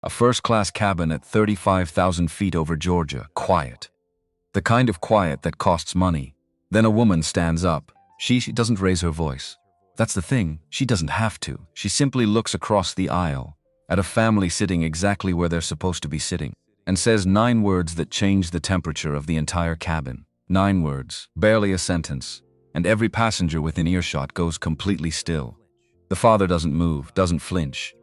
A first-class cabin at 35,000 feet over Georgia, quiet. The kind of quiet that costs money. Then a woman stands up. She doesn't raise her voice. That's the thing, she doesn't have to. She simply looks across the aisle at a family sitting exactly where they're supposed to be sitting, and says 9 words that change the temperature of the entire cabin. 9 words, barely a sentence, and every passenger within earshot goes completely still. The father doesn't move, doesn't flinch.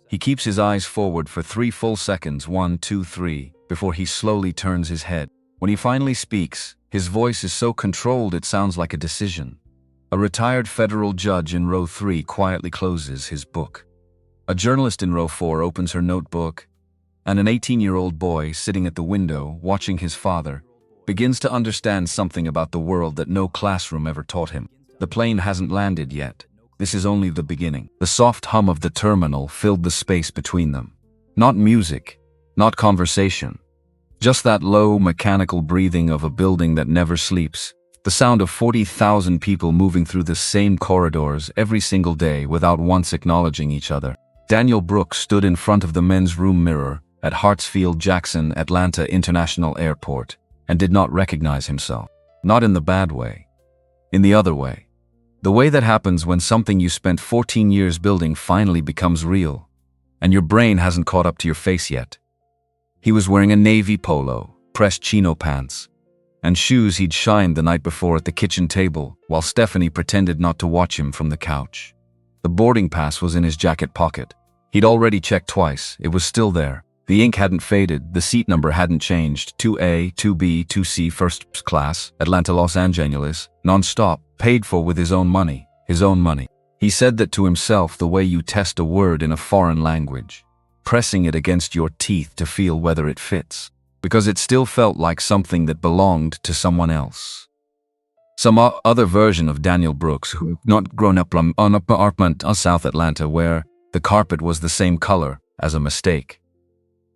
He keeps his eyes forward for 3 full seconds, 1, 2, 3, before he slowly turns his head. When he finally speaks, his voice is so controlled it sounds like a decision. A retired federal judge in row 3 quietly closes his book. A journalist in row 4 opens her notebook, and an 18-year-old boy sitting at the window, watching his father, begins to understand something about the world that no classroom ever taught him. The plane hasn't landed yet. This is only the beginning. The soft hum of the terminal filled the space between them. Not music, not conversation. Just that low, mechanical breathing of a building that never sleeps. The sound of 40,000 people moving through the same corridors every single day without once acknowledging each other. Daniel Brooks stood in front of the men's room mirror at Hartsfield-Jackson Atlanta International Airport and did not recognize himself. Not in the bad way. In the other way. The way that happens when something you spent 14 years building finally becomes real, and your brain hasn't caught up to your face yet. He was wearing a navy polo, pressed chino pants, and shoes he'd shined the night before at the kitchen table, while Stephanie pretended not to watch him from the couch. The boarding pass was in his jacket pocket. He'd already checked twice, it was still there. The ink hadn't faded, the seat number hadn't changed. 2A, 2B, 2C, first class, Atlanta, Los Angeles, non-stop, paid for with his own money. His own money. He said that to himself the way you test a word in a foreign language, pressing it against your teeth to feel whether it fits, because it still felt like something that belonged to someone else. Some other version of Daniel Brooks, who had not grown up on an apartment in South Atlanta where the carpet was the same color as a mistake.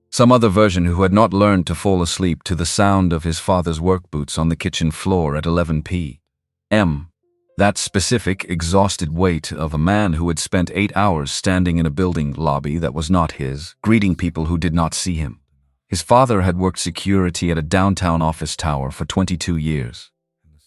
Some other version who had not learned to fall asleep to the sound of his father's work boots on the kitchen floor at 11 p.m. That specific, exhausted weight of a man who had spent 8 hours standing in a building lobby that was not his, greeting people who did not see him. His father had worked security at a downtown office tower for 22 years.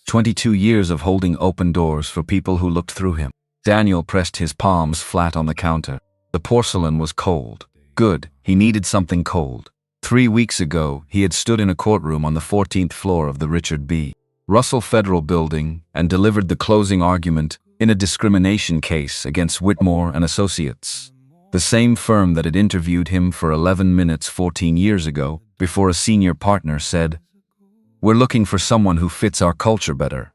22 years of holding open doors for people who looked through him. Daniel pressed his palms flat on the counter. The porcelain was cold. Good, he needed something cold. 3 weeks ago, he had stood in a courtroom on the 14th floor of the Richard B. Russell Federal Building and delivered the closing argument in a discrimination case against Whitmore and Associates, the same firm that had interviewed him for 11 minutes 14 years ago before a senior partner said, "We're looking for someone who fits our culture better,"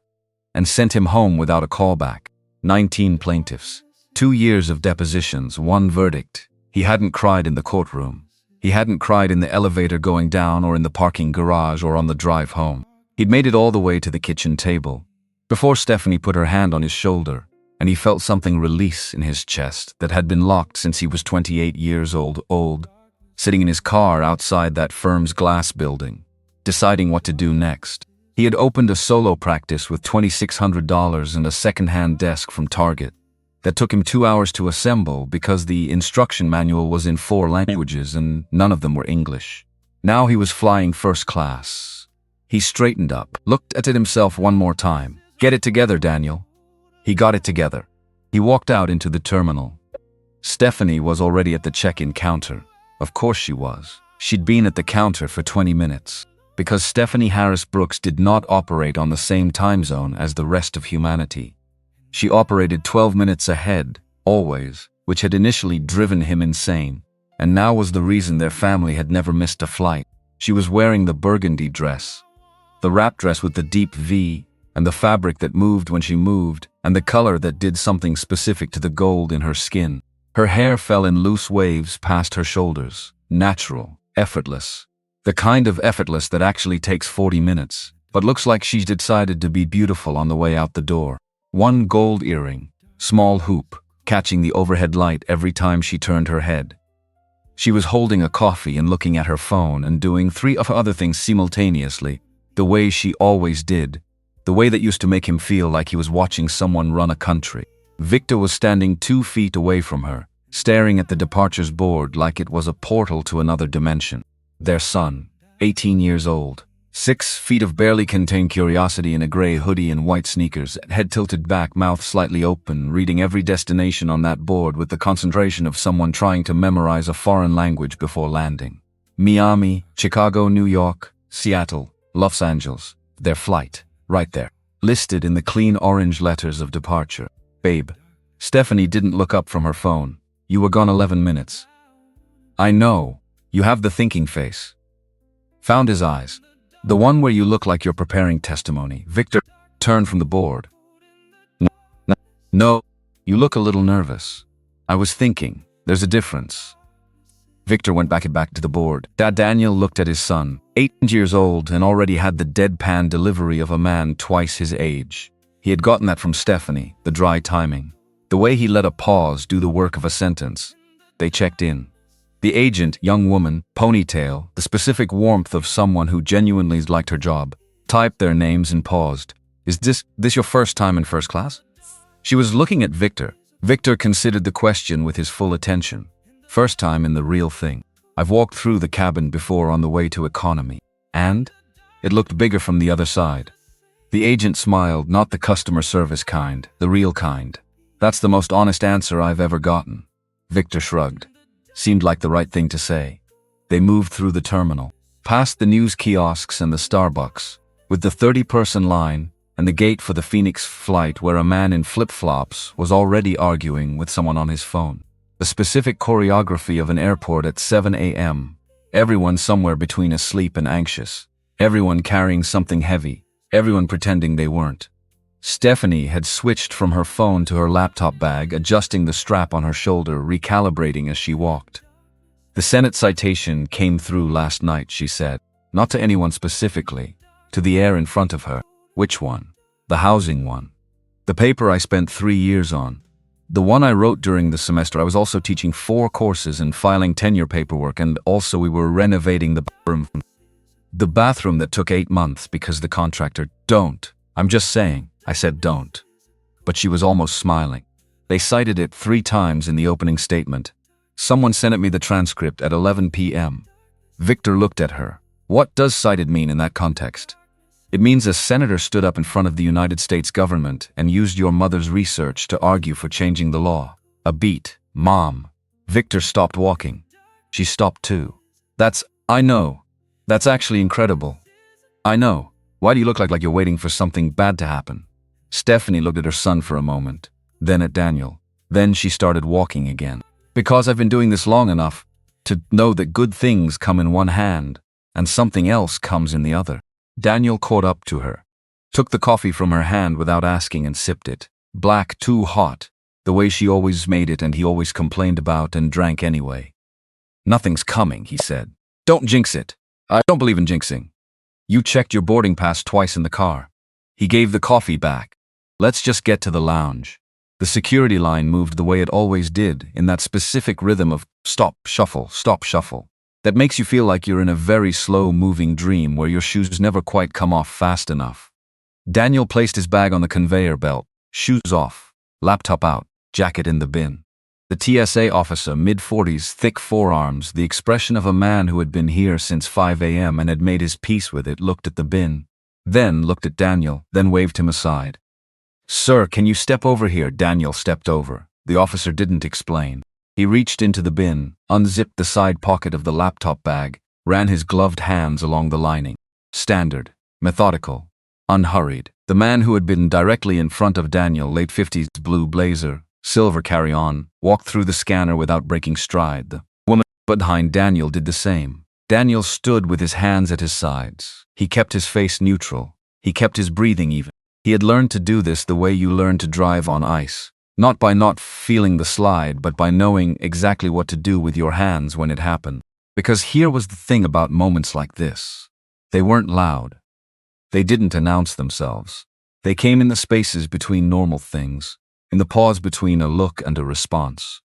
and sent him home without a callback. 19 plaintiffs, 2 years of depositions, 1 verdict. He hadn't cried in the courtroom. He hadn't cried in the elevator going down or in the parking garage or on the drive home. He'd made it all the way to the kitchen table, before Stephanie put her hand on his shoulder, and he felt something release in his chest that had been locked since he was 28 years old, sitting in his car outside that firm's glass building, deciding what to do next. He had opened a solo practice with $2,600 and a second-hand desk from Target that took him 2 hours to assemble because the instruction manual was in 4 languages and none of them were English. Now he was flying first class. He straightened up, looked at it himself one more time. "Get it together, Daniel." He got it together. He walked out into the terminal. Stephanie was already at the check-in counter. Of course she was. She'd been at the counter for 20 minutes. Because Stephanie Harris Brooks did not operate on the same time zone as the rest of humanity. She operated 12 minutes ahead, always, which had initially driven him insane, and now was the reason their family had never missed a flight. She was wearing the burgundy dress, the wrap dress with the deep V, and the fabric that moved when she moved, and the color that did something specific to the gold in her skin. Her hair fell in loose waves past her shoulders, natural, effortless. The kind of effortless that actually takes 40 minutes, but looks like she's decided to be beautiful on the way out the door. 1 gold earring, small hoop, catching the overhead light every time she turned her head. She was holding a coffee and looking at her phone and doing 3 other things simultaneously, the way she always did, the way that used to make him feel like he was watching someone run a country. Victor was standing 2 feet away from her, staring at the departures board like it was a portal to another dimension. Their son, 18 years old, 6 feet of barely contained curiosity in a gray hoodie and white sneakers, head tilted back, mouth slightly open, reading every destination on that board with the concentration of someone trying to memorize a foreign language before landing. Miami, Chicago, New York, Seattle, Los Angeles. Their flight, right there, listed in the clean orange letters of departure. Babe. Stephanie didn't look up from her phone. You were gone 11 minutes. I know. You have the thinking face. Found his eyes. The one where you look like you're preparing testimony. Victor turned from the board. No, you look a little nervous. I was thinking, there's a difference. Victor went back to the board. Daniel looked at his son, 8 years old, and already had the deadpan delivery of a man twice his age. He had gotten that from Stephanie, the dry timing. The way he let a pause do the work of a sentence. They checked in. The agent, young woman, ponytail, the specific warmth of someone who genuinely liked her job, typed their names and paused. Is this your first time in first class? She was looking at Victor. Victor considered the question with his full attention. First time in the real thing. I've walked through the cabin before on the way to economy. And? It looked bigger from the other side. The agent smiled, not the customer service kind, the real kind. That's the most honest answer I've ever gotten. Victor shrugged. Seemed like the right thing to say. They moved through the terminal, past the news kiosks and the Starbucks, with the 30-person line and the gate for the Phoenix flight where a man in flip-flops was already arguing with someone on his phone. The specific choreography of an airport at 7 a.m. Everyone somewhere between asleep and anxious. Everyone carrying something heavy. Everyone pretending they weren't. Stephanie had switched from her phone to her laptop bag, adjusting the strap on her shoulder, recalibrating as she walked. The Senate citation came through last night, she said. Not to anyone specifically. To the air in front of her. Which one? The housing one. The paper I spent 3 years on. The one I wrote during the semester. I was also teaching 4 courses and filing tenure paperwork, and also we were renovating the bathroom. The bathroom that took 8 months because the contractor. Don't. I'm just saying. I said don't. But she was almost smiling. They cited it 3 times in the opening statement. Someone sent me the transcript at 11 p.m. Victor looked at her. What does cited mean in that context? It means a senator stood up in front of the United States government and used your mother's research to argue for changing the law. A beat. Mom. Victor stopped walking. She stopped too. I know. That's actually incredible. I know. Why do you look like you're waiting for something bad to happen? Stephanie looked at her son for a moment, then at Daniel. Then she started walking again. Because I've been doing this long enough to know that good things come in one hand and something else comes in the other. Daniel caught up to her, took the coffee from her hand without asking and sipped it. Black, too hot, the way she always made it and he always complained about, and drank anyway. Nothing's coming, he said. Don't jinx it. I don't believe in jinxing. You checked your boarding pass twice in the car. He gave the coffee back. Let's just get to the lounge. The security line moved the way it always did, in that specific rhythm of stop, shuffle, that makes you feel like you're in a very slow-moving dream where your shoes never quite come off fast enough. Daniel placed his bag on the conveyor belt, shoes off, laptop out, jacket in the bin. The TSA officer, mid-40s, thick forearms, the expression of a man who had been here since 5 a.m. and had made his peace with it, looked at the bin, then looked at Daniel, then waved him aside. Sir, can you step over here? Daniel stepped over. The officer didn't explain. He reached into the bin, unzipped the side pocket of the laptop bag, ran his gloved hands along the lining. Standard, methodical, unhurried. The man who had been directly in front of Daniel, late 50s, blue blazer, silver carry-on, walked through the scanner without breaking stride. The woman behind Daniel did the same. Daniel stood with his hands at his sides. He kept his face neutral. He kept his breathing even. He had learned to do this the way you learn to drive on ice. Not by not feeling the slide, but by knowing exactly what to do with your hands when it happened. Because here was the thing about moments like this. They weren't loud. They didn't announce themselves. They came in the spaces between normal things, in the pause between a look and a response,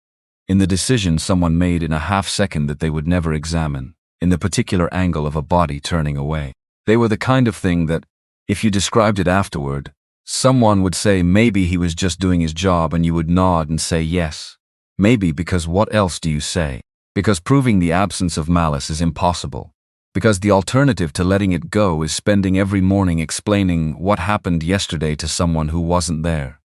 in the decision someone made in a half-second that they would never examine, in the particular angle of a body turning away. They were the kind of thing that, if you described it afterward, someone would say maybe he was just doing his job, and you would nod and say yes. Maybe because what else do you say? Because proving the absence of malice is impossible. Because the alternative to letting it go is spending every morning explaining what happened yesterday to someone who wasn't there.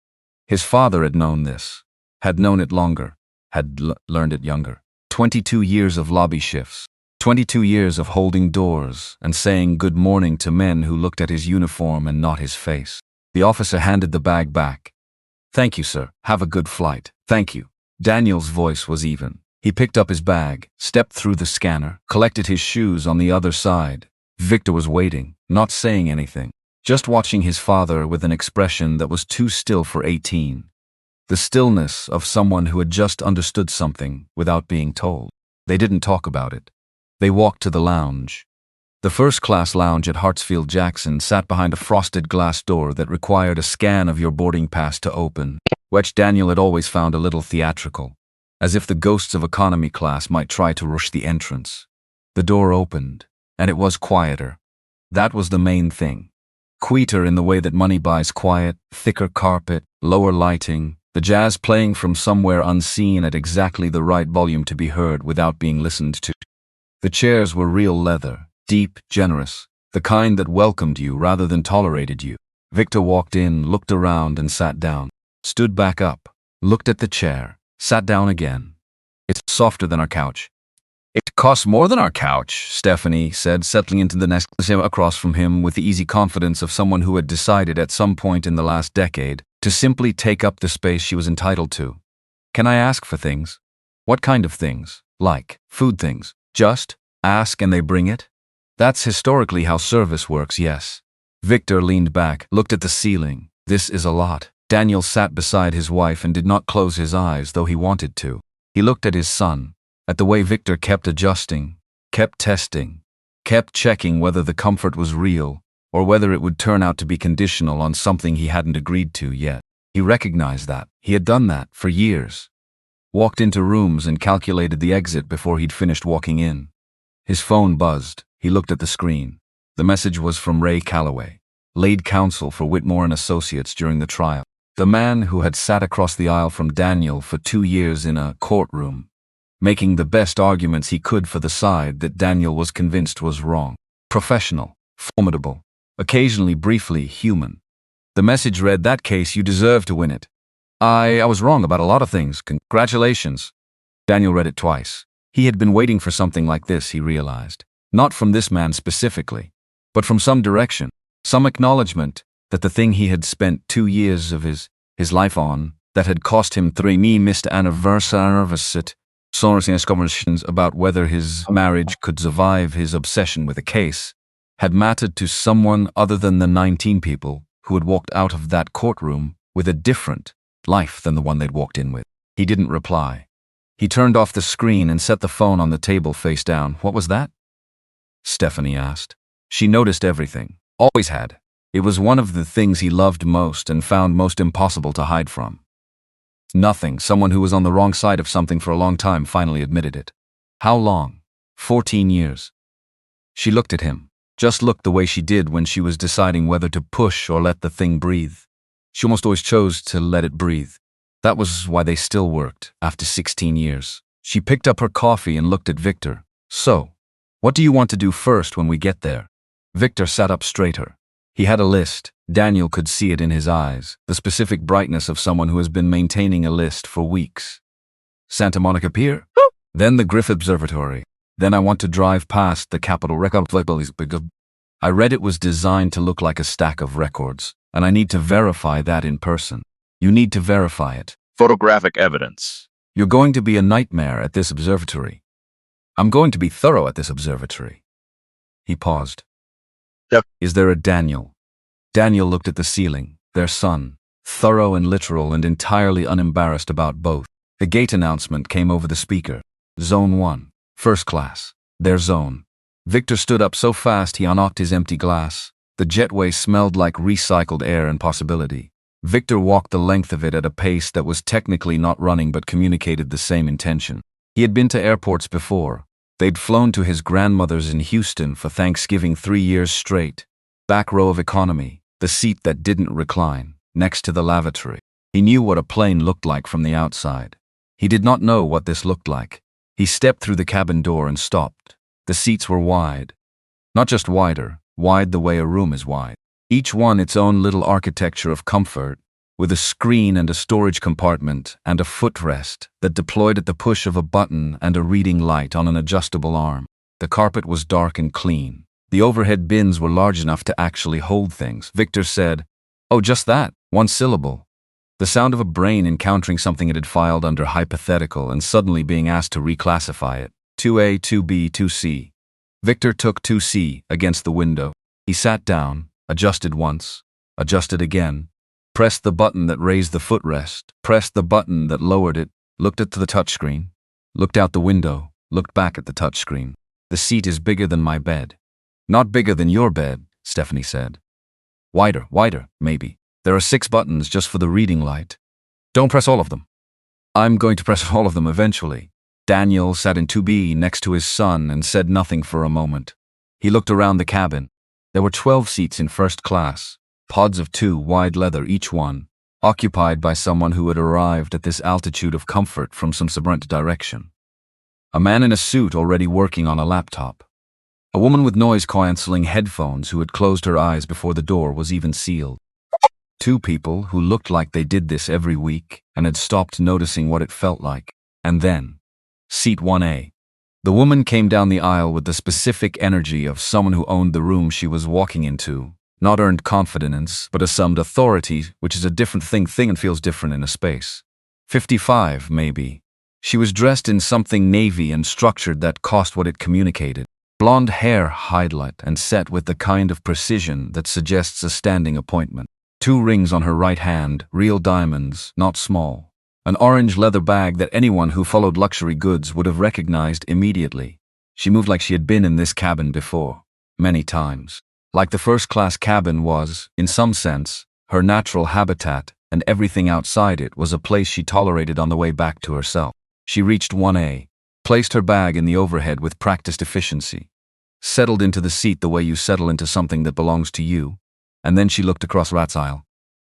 His father had known this, had known it longer, had learned it younger. 22 years of lobby shifts, 22 years of holding doors and saying good morning to men who looked at his uniform and not his face. The officer handed the bag back. "Thank you, sir. Have a good flight." "Thank you." Daniel's voice was even. He picked up his bag, stepped through the scanner, collected his shoes on the other side. Victor was waiting, not saying anything, just watching his father with an expression that was too still for 18. The stillness of someone who had just understood something without being told. They didn't talk about it. They walked to the lounge. The first-class lounge at Hartsfield-Jackson sat behind a frosted glass door that required a scan of your boarding pass to open, which Daniel had always found a little theatrical, as if the ghosts of economy class might try to rush the entrance. The door opened, and it was quieter. That was the main thing. Quieter in the way that money buys quiet, thicker carpet, lower lighting, the jazz playing from somewhere unseen at exactly the right volume to be heard without being listened to. The chairs were real leather, deep, generous, the kind that welcomed you rather than tolerated you. Victor walked in, looked around and sat down, stood back up, looked at the chair, sat down again. "It's softer than our couch." "It costs more than our couch," Stephanie said, settling into the next across from him with the easy confidence of someone who had decided at some point in the last decade to simply take up the space she was entitled to. "Can I ask for things?" "What kind of things?" "Like food things." "Just ask and they bring it?" "That's historically how service works, yes." Victor leaned back, looked at the ceiling. "This is a lot." Daniel sat beside his wife and did not close his eyes, though he wanted to. He looked at his son, at the way Victor kept adjusting, kept testing, kept checking whether the comfort was real or whether it would turn out to be conditional on something he hadn't agreed to yet. He recognized that. He had done that for years. Walked into rooms and calculated the exit before he'd finished walking in. His phone buzzed. He looked at the screen. The message was from Ray Calloway, lead counsel for Whitmore and Associates during the trial. The man who had sat across the aisle from Daniel for 2 years in a courtroom, making the best arguments he could for the side that Daniel was convinced was wrong. Professional, formidable, occasionally briefly human. The message read, "That case, you deserve to win it. I was wrong about a lot of things. Congratulations." Daniel read it twice. He had been waiting for something like this, he realized. Not from this man specifically, but from some direction, some acknowledgement that the thing he had spent 2 years of his life on, that had cost him 3 missed anniversaries, conversations about whether his marriage could survive his obsession with a case, had mattered to someone other than the 19 people who had walked out of that courtroom with a different life than the one they'd walked in with. He didn't reply. He turned off the screen and set the phone on the table face down. "What was that?" Stephanie asked. She noticed everything. Always had. It was one of the things he loved most and found most impossible to hide from. Nothing. Someone who was on the wrong side of something for a long time finally admitted it. How long? 14 years. She looked at him. Just looked the way she did when she was deciding whether to push or let the thing breathe. She almost always chose to let it breathe. That was why they still worked, after 16 years. She picked up her coffee and looked at Victor. "So, what do you want to do first when we get there?" Victor sat up straighter. He had a list. Daniel could see it in his eyes, the specific brightness of someone who has been maintaining a list for weeks. "Santa Monica Pier, then the Griffith Observatory. Then I want to drive past the Capitol Record because I read it was designed to look like a stack of records, and I need to verify that in person." "You need to verify it." Photographic evidence. "You're going to be a nightmare at this observatory." "I'm going to be thorough at this observatory." He paused. Yep. "Is there a Daniel?" Daniel looked at the ceiling, their son, thorough and literal and entirely unembarrassed about both. The gate announcement came over the speaker. "Zone 1, first class, their zone." Victor stood up so fast he unknocked his empty glass. The jetway smelled like recycled air and possibility. Victor walked the length of it at a pace that was technically not running but communicated the same intention. He had been to airports before. They'd flown to his grandmother's in Houston for Thanksgiving 3 years straight. Back row of economy, the seat that didn't recline, next to the lavatory. He knew what a plane looked like from the outside. He did not know what this looked like. He stepped through the cabin door and stopped. The seats were wide. Not just wider, wide the way a room is wide. Each one its own little architecture of comfort, with a screen and a storage compartment and a footrest that deployed at the push of a button and a reading light on an adjustable arm. The carpet was dark and clean. The overhead bins were large enough to actually hold things. Victor said, "Oh, just that, one syllable." The sound of a brain encountering something it had filed under hypothetical and suddenly being asked to reclassify it. 2A, 2B, 2C. Victor took 2C against the window. He sat down, adjusted once, adjusted again, pressed the button that raised the footrest, pressed the button that lowered it, looked at the touchscreen, looked out the window, looked back at the touchscreen. "The seat is bigger than my bed." "Not bigger than your bed," Stephanie said. Wider, maybe. There are 6 buttons just for the reading light." "Don't press all of them." "I'm going to press all of them eventually." Daniel sat in 2B next to his son and said nothing for a moment. He looked around the cabin. There were 12 seats in first class, pods of 2, wide leather each one, occupied by someone who had arrived at this altitude of comfort from some suburban direction. A man in a suit already working on a laptop. A woman with noise-canceling headphones who had closed her eyes before the door was even sealed. 2 people who looked like they did this every week and had stopped noticing what it felt like. And then, seat 1A. The woman came down the aisle with the specific energy of someone who owned the room she was walking into. Not earned confidence, but assumed authority, which is a different thing and feels different in a space. 55, maybe. She was dressed in something navy and structured that cost what it communicated. Blonde hair highlight and set with the kind of precision that suggests a standing appointment. 2 rings on her right hand, real diamonds, not small. An orange leather bag that anyone who followed luxury goods would have recognized immediately. She moved like she had been in this cabin before, many times. Like the first-class cabin was, in some sense, her natural habitat, and everything outside it was a place she tolerated on the way back to herself. She reached 1A, placed her bag in the overhead with practiced efficiency, settled into the seat the way you settle into something that belongs to you, and then she looked across Rat's aisle.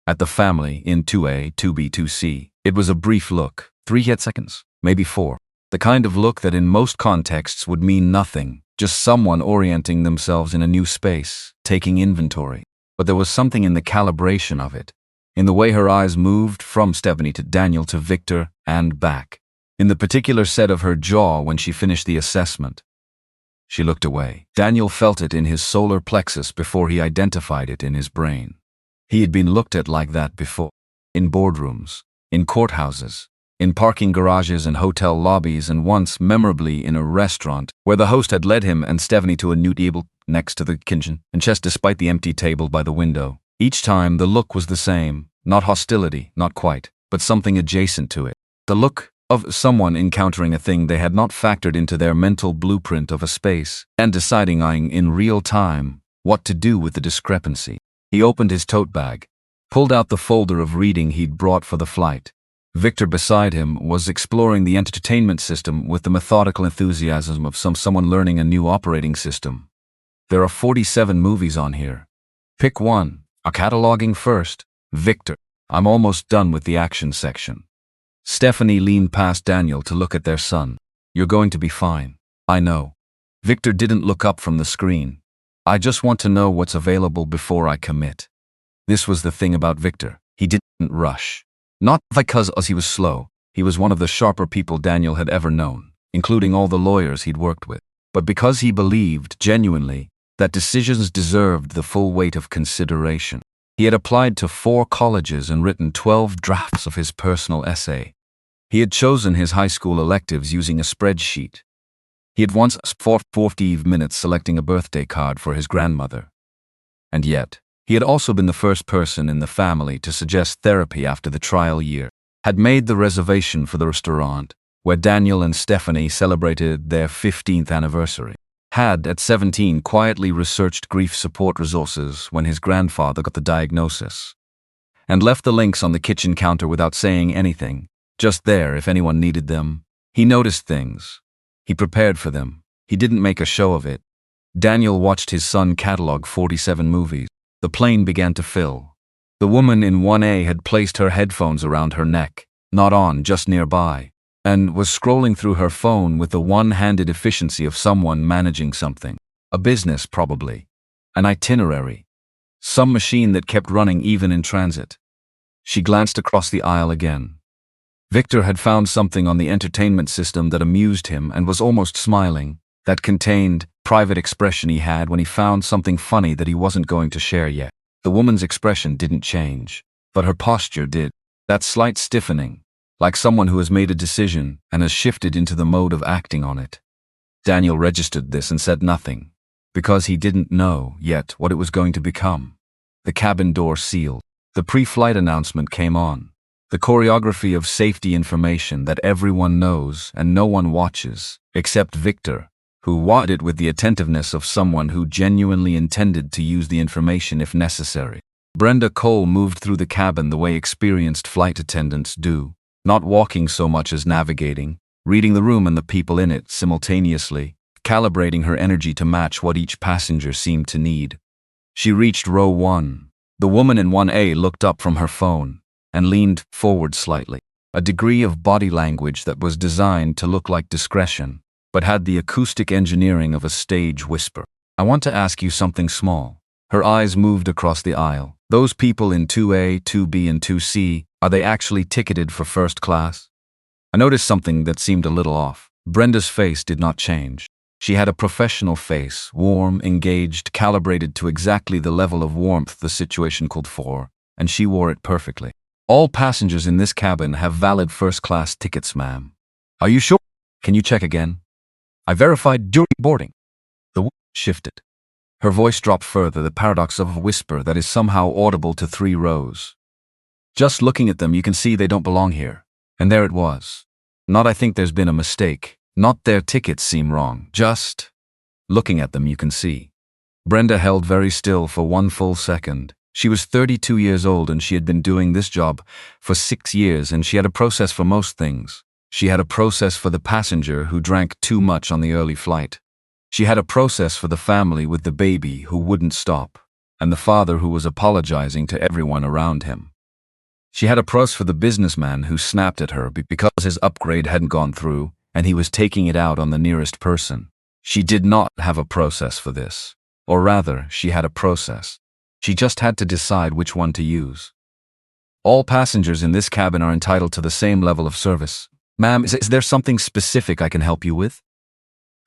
At the family in 2A, 2B, 2C. It was a brief look, 3 seconds, maybe 4. The kind of look that in most contexts would mean nothing, just someone orienting themselves in a new space, taking inventory. But there was something in the calibration of it, in the way her eyes moved from Stephanie to Daniel to Victor and back, in the particular set of her jaw when she finished the assessment. She looked away. Daniel felt it in his solar plexus before he identified it in his brain. He had been looked at like that before, in boardrooms, in courthouses, in parking garages and hotel lobbies, and once, memorably, in a restaurant where the host had led him and Stephanie to a new table next to the kitchen and chest despite the empty table by the window. Each time the look was the same, not hostility, not quite, but something adjacent to it. The look of someone encountering a thing they had not factored into their mental blueprint of a space and deciding in real time what to do with the discrepancy. He opened his tote bag, pulled out the folder of reading he'd brought for the flight. Victor beside him was exploring the entertainment system with the methodical enthusiasm of someone learning a new operating system. "There are 47 movies on here. Pick one. I'm cataloging first." "Victor, I'm almost done with the action section." Stephanie leaned past Daniel to look at their son. "You're going to be fine." "I know." Victor didn't look up from the screen. "I just want to know what's available before I commit." This was the thing about Victor. He didn't rush. Not because he was slow. He was one of the sharper people Daniel had ever known, including all the lawyers he'd worked with. But because he believed, genuinely, that decisions deserved the full weight of consideration. He had applied to 4 colleges and written 12 drafts of his personal essay. He had chosen his high school electives using a spreadsheet. He had once spent 40 minutes selecting a birthday card for his grandmother. And yet, he had also been the first person in the family to suggest therapy after the trial year, had made the reservation for the restaurant where Daniel and Stephanie celebrated their 15th anniversary, had at 17 quietly researched grief support resources when his grandfather got the diagnosis, and left the links on the kitchen counter without saying anything, just there if anyone needed them. He noticed things. He prepared for them. He didn't make a show of it. Daniel watched his son catalog 47 movies. The plane began to fill. The woman in 1A had placed her headphones around her neck, not on, just nearby. and was scrolling through her phone with the one-handed efficiency of someone managing something. A business, probably. An itinerary. Some machine that kept running even in transit. She glanced across the aisle again. Victor had found something on the entertainment system that amused him and was almost smiling, that contained private expression he had when he found something funny that he wasn't going to share yet. The woman's expression didn't change, but her posture did. That slight stiffening, like someone who has made a decision and has shifted into the mode of acting on it. Daniel registered this and said nothing, because he didn't know yet what it was going to become. The cabin door sealed. The pre-flight announcement came on. The choreography of safety information that everyone knows and no one watches, except Victor, who watched it with the attentiveness of someone who genuinely intended to use the information if necessary. Brenda Cole moved through the cabin the way experienced flight attendants do, not walking so much as navigating, reading the room and the people in it simultaneously, calibrating her energy to match what each passenger seemed to need. She reached row 1. The woman in 1A looked up from her phone and leaned forward slightly, a degree of body language that was designed to look like discretion, but had the acoustic engineering of a stage whisper. "I want to ask you something small." Her eyes moved across the aisle. "Those people in 2A, 2B, and 2C, are they actually ticketed for first class?" I noticed something that seemed a little off. Brenda's face did not change. She had a professional face, warm, engaged, calibrated to exactly the level of warmth the situation called for, and she wore it perfectly. "All passengers in this cabin have valid first-class tickets, ma'am." "Are you sure? Can you check again?" "I verified during boarding." The woman shifted. Her voice dropped further, the paradox of a whisper that is somehow audible to 3 rows. "Just looking at them, you can see they don't belong here." And there it was. Not "I think there's been a mistake." Not "their tickets seem wrong." Just looking at them, you can see. Brenda held very still for 1 full second. She was 32 years old and she had been doing this job for 6 years, and she had a process for most things. She had a process for the passenger who drank too much on the early flight. She had a process for the family with the baby who wouldn't stop, and the father who was apologizing to everyone around him. She had a process for the businessman who snapped at her because his upgrade hadn't gone through, and he was taking it out on the nearest person. She did not have a process for this. Or rather, she had a process. She just had to decide which one to use. "All passengers in this cabin are entitled to the same level of service. Ma'am, is there something specific I can help you with?"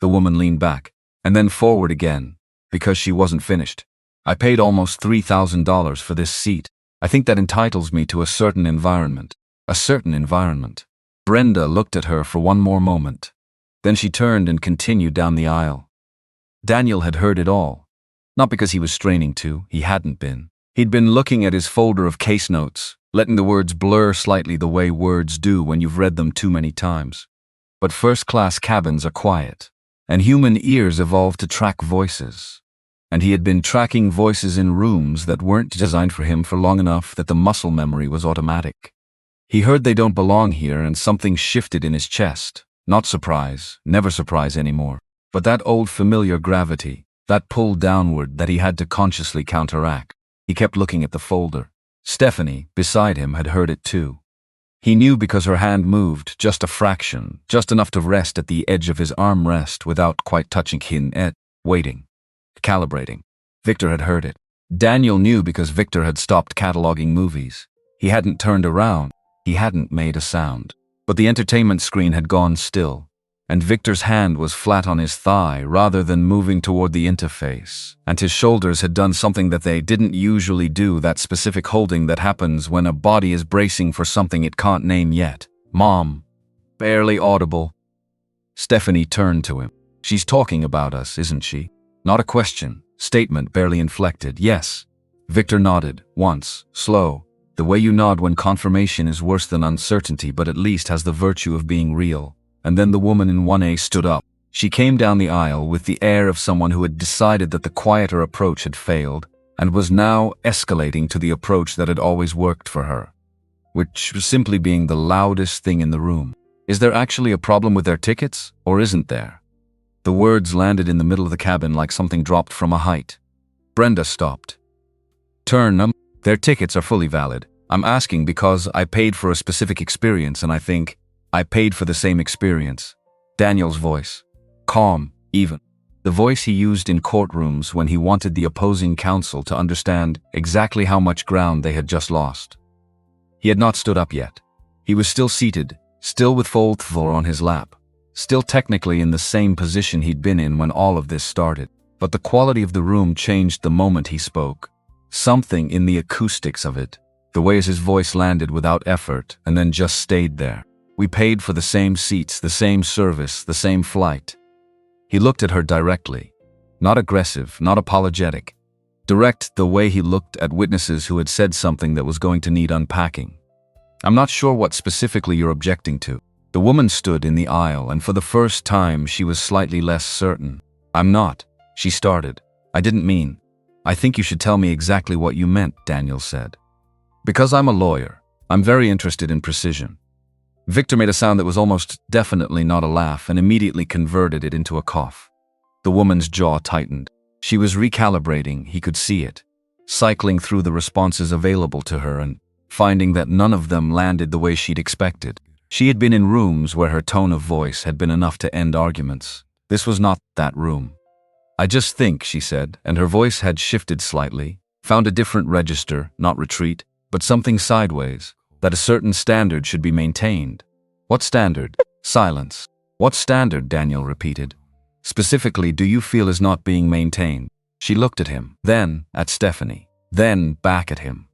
The woman leaned back, and then forward again, because she wasn't finished. "I paid almost $3,000 for this seat. I think that entitles me to a certain environment." A certain environment. Brenda looked at her for one more moment. Then she turned and continued down the aisle. Daniel had heard it all. Not because he was straining to, he hadn't been. He'd been looking at his folder of case notes, letting the words blur slightly the way words do when you've read them too many times. But first-class cabins are quiet, and human ears evolve to track voices. And he had been tracking voices in rooms that weren't designed for him for long enough that the muscle memory was automatic. He heard "they don't belong here," and something shifted in his chest. Not surprise, never surprise anymore, but that old familiar gravity, that pull downward that he had to consciously counteract. He kept looking at the folder. Stephanie, beside him, had heard it too. He knew because her hand moved just a fraction, just enough to rest at the edge of his armrest without quite touching him, waiting, calibrating. Victor had heard it. Daniel knew because Victor had stopped cataloging movies. He hadn't turned around. He hadn't made a sound. But the entertainment screen had gone still, and Victor's hand was flat on his thigh rather than moving toward the interface, and his shoulders had done something that they didn't usually do, that specific holding that happens when a body is bracing for something it can't name yet. "Mom." Barely audible. Stephanie turned to him. "She's talking about us, isn't she?" Not a question, statement barely inflected. "Yes." Victor nodded, once, slow. The way you nod when confirmation is worse than uncertainty but at least has the virtue of being real. And then the woman in 1A stood up. She came down the aisle with the air of someone who had decided that the quieter approach had failed and was now escalating to the approach that had always worked for her, which was simply being the loudest thing in the room. "Is there actually a problem with their tickets, or isn't there?" The words landed in the middle of the cabin like something dropped from a height. Brenda stopped. "Turn them. Their tickets are fully valid. I'm asking because I paid for a specific experience and I think..." I paid for the same experience. Daniel's voice. Calm, even. The voice he used in courtrooms when he wanted the opposing counsel to understand exactly how much ground they had just lost. He had not stood up yet. He was still seated, still with Foldthor on his lap, still technically in the same position he'd been in when all of this started. But the quality of the room changed the moment he spoke. Something in the acoustics of it, the way his voice landed without effort and then just stayed there. We paid for the same seats, the same service, the same flight. He looked at her directly. Not aggressive, not apologetic. Direct the way he looked at witnesses who had said something that was going to need unpacking. I'm not sure what specifically you're objecting to. The woman stood in the aisle, and for the first time she was slightly less certain. I'm not, she started. I didn't mean. I think you should tell me exactly what you meant, Daniel said. Because I'm a lawyer, I'm very interested in precision. Victor made a sound that was almost definitely not a laugh and immediately converted it into a cough. The woman's jaw tightened. She was recalibrating, he could see it, cycling through the responses available to her and finding that none of them landed the way she'd expected. She had been in rooms where her tone of voice had been enough to end arguments. This was not that room. I just think, she said, and her voice had shifted slightly, found a different register, not retreat, but something sideways, that a certain standard should be maintained. What standard? Silence. What standard? Daniel repeated. Specifically, do you feel is not being maintained? She looked at him, then at Stephanie, then back at him.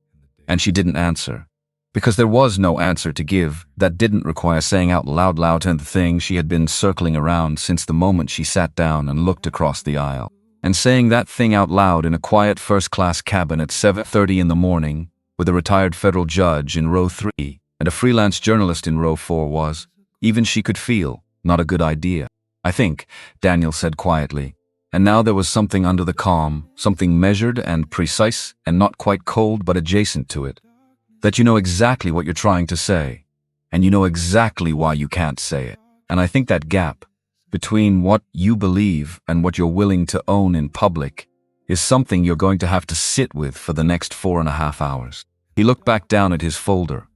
And she didn't answer. Because there was no answer to give that didn't require saying out loud the thing she had been circling around since the moment she sat down and looked across the aisle. And saying that thing out loud in a quiet first-class cabin at 7:30 in the morning, with a retired federal judge in row 3 and a freelance journalist in row 4 was, even she could feel, not a good idea. I think, Daniel said quietly, and now there was something under the calm, something measured and precise and not quite cold but adjacent to it, that you know exactly what you're trying to say, and you know exactly why you can't say it. And I think that gap between what you believe and what you're willing to own in public is something you're going to have to sit with for the next 4.5 hours. He looked back down at his folder.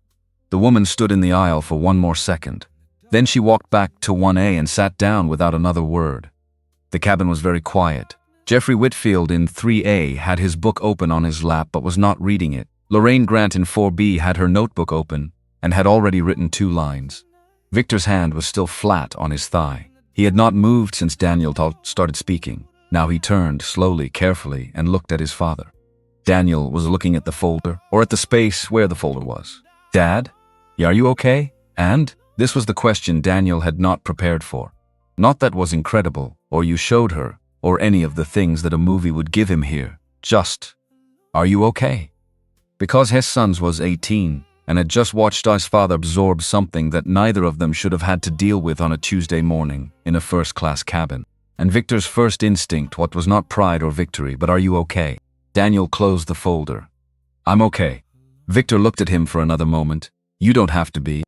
The woman stood in the aisle for one more second. Then she walked back to 1A and sat down without another word. The cabin was very quiet. Jeffrey Whitfield in 3A had his book open on his lap but was not reading it. Lorraine Grant in 4B had her notebook open and had already written 2 lines. Victor's hand was still flat on his thigh. He had not moved since Daniel started speaking. Now he turned slowly, carefully, and looked at his father. Daniel was looking at the folder, or at the space where the folder was. Dad? Yeah, are you okay? And? This was the question Daniel had not prepared for. Not that was incredible, or you showed her, or any of the things that a movie would give him here. Just, are you okay? Because his son was 18, and had just watched his father absorb something that neither of them should have had to deal with on a Tuesday morning in a first-class cabin. And Victor's first instinct, what was not pride or victory, but are you okay? Daniel closed the folder. I'm okay. Victor looked at him for another moment. You don't have to be.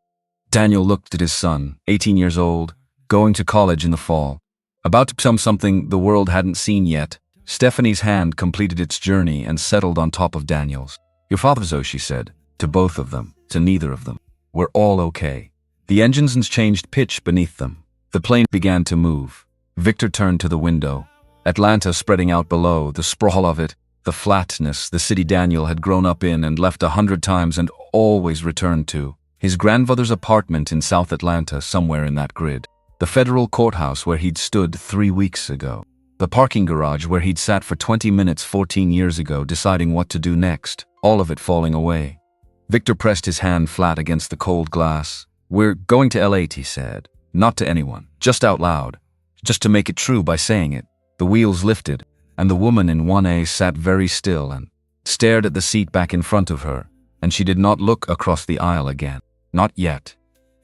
Daniel looked at his son, 18 years old, going to college in the fall, about to become something the world hadn't seen yet. Stephanie's hand completed its journey and settled on top of Daniel's. Your father's, she said, to both of them, to neither of them. We're all okay. The engines changed pitch beneath them. The plane began to move. Victor turned to the window. Atlanta spreading out below, the sprawl of it, the flatness, the city Daniel had grown up in and left 100 times and always returned to. His grandfather's apartment in South Atlanta, somewhere in that grid. The federal courthouse where he'd stood 3 weeks ago. The parking garage where he'd sat for 20 minutes 14 years ago deciding what to do next, all of it falling away. Victor pressed his hand flat against the cold glass. We're going to L8, he said. Not to anyone, just out loud. Just to make it true by saying it. The wheels lifted, and the woman in 1A sat very still and stared at the seat back in front of her, and she did not look across the aisle again. Not yet.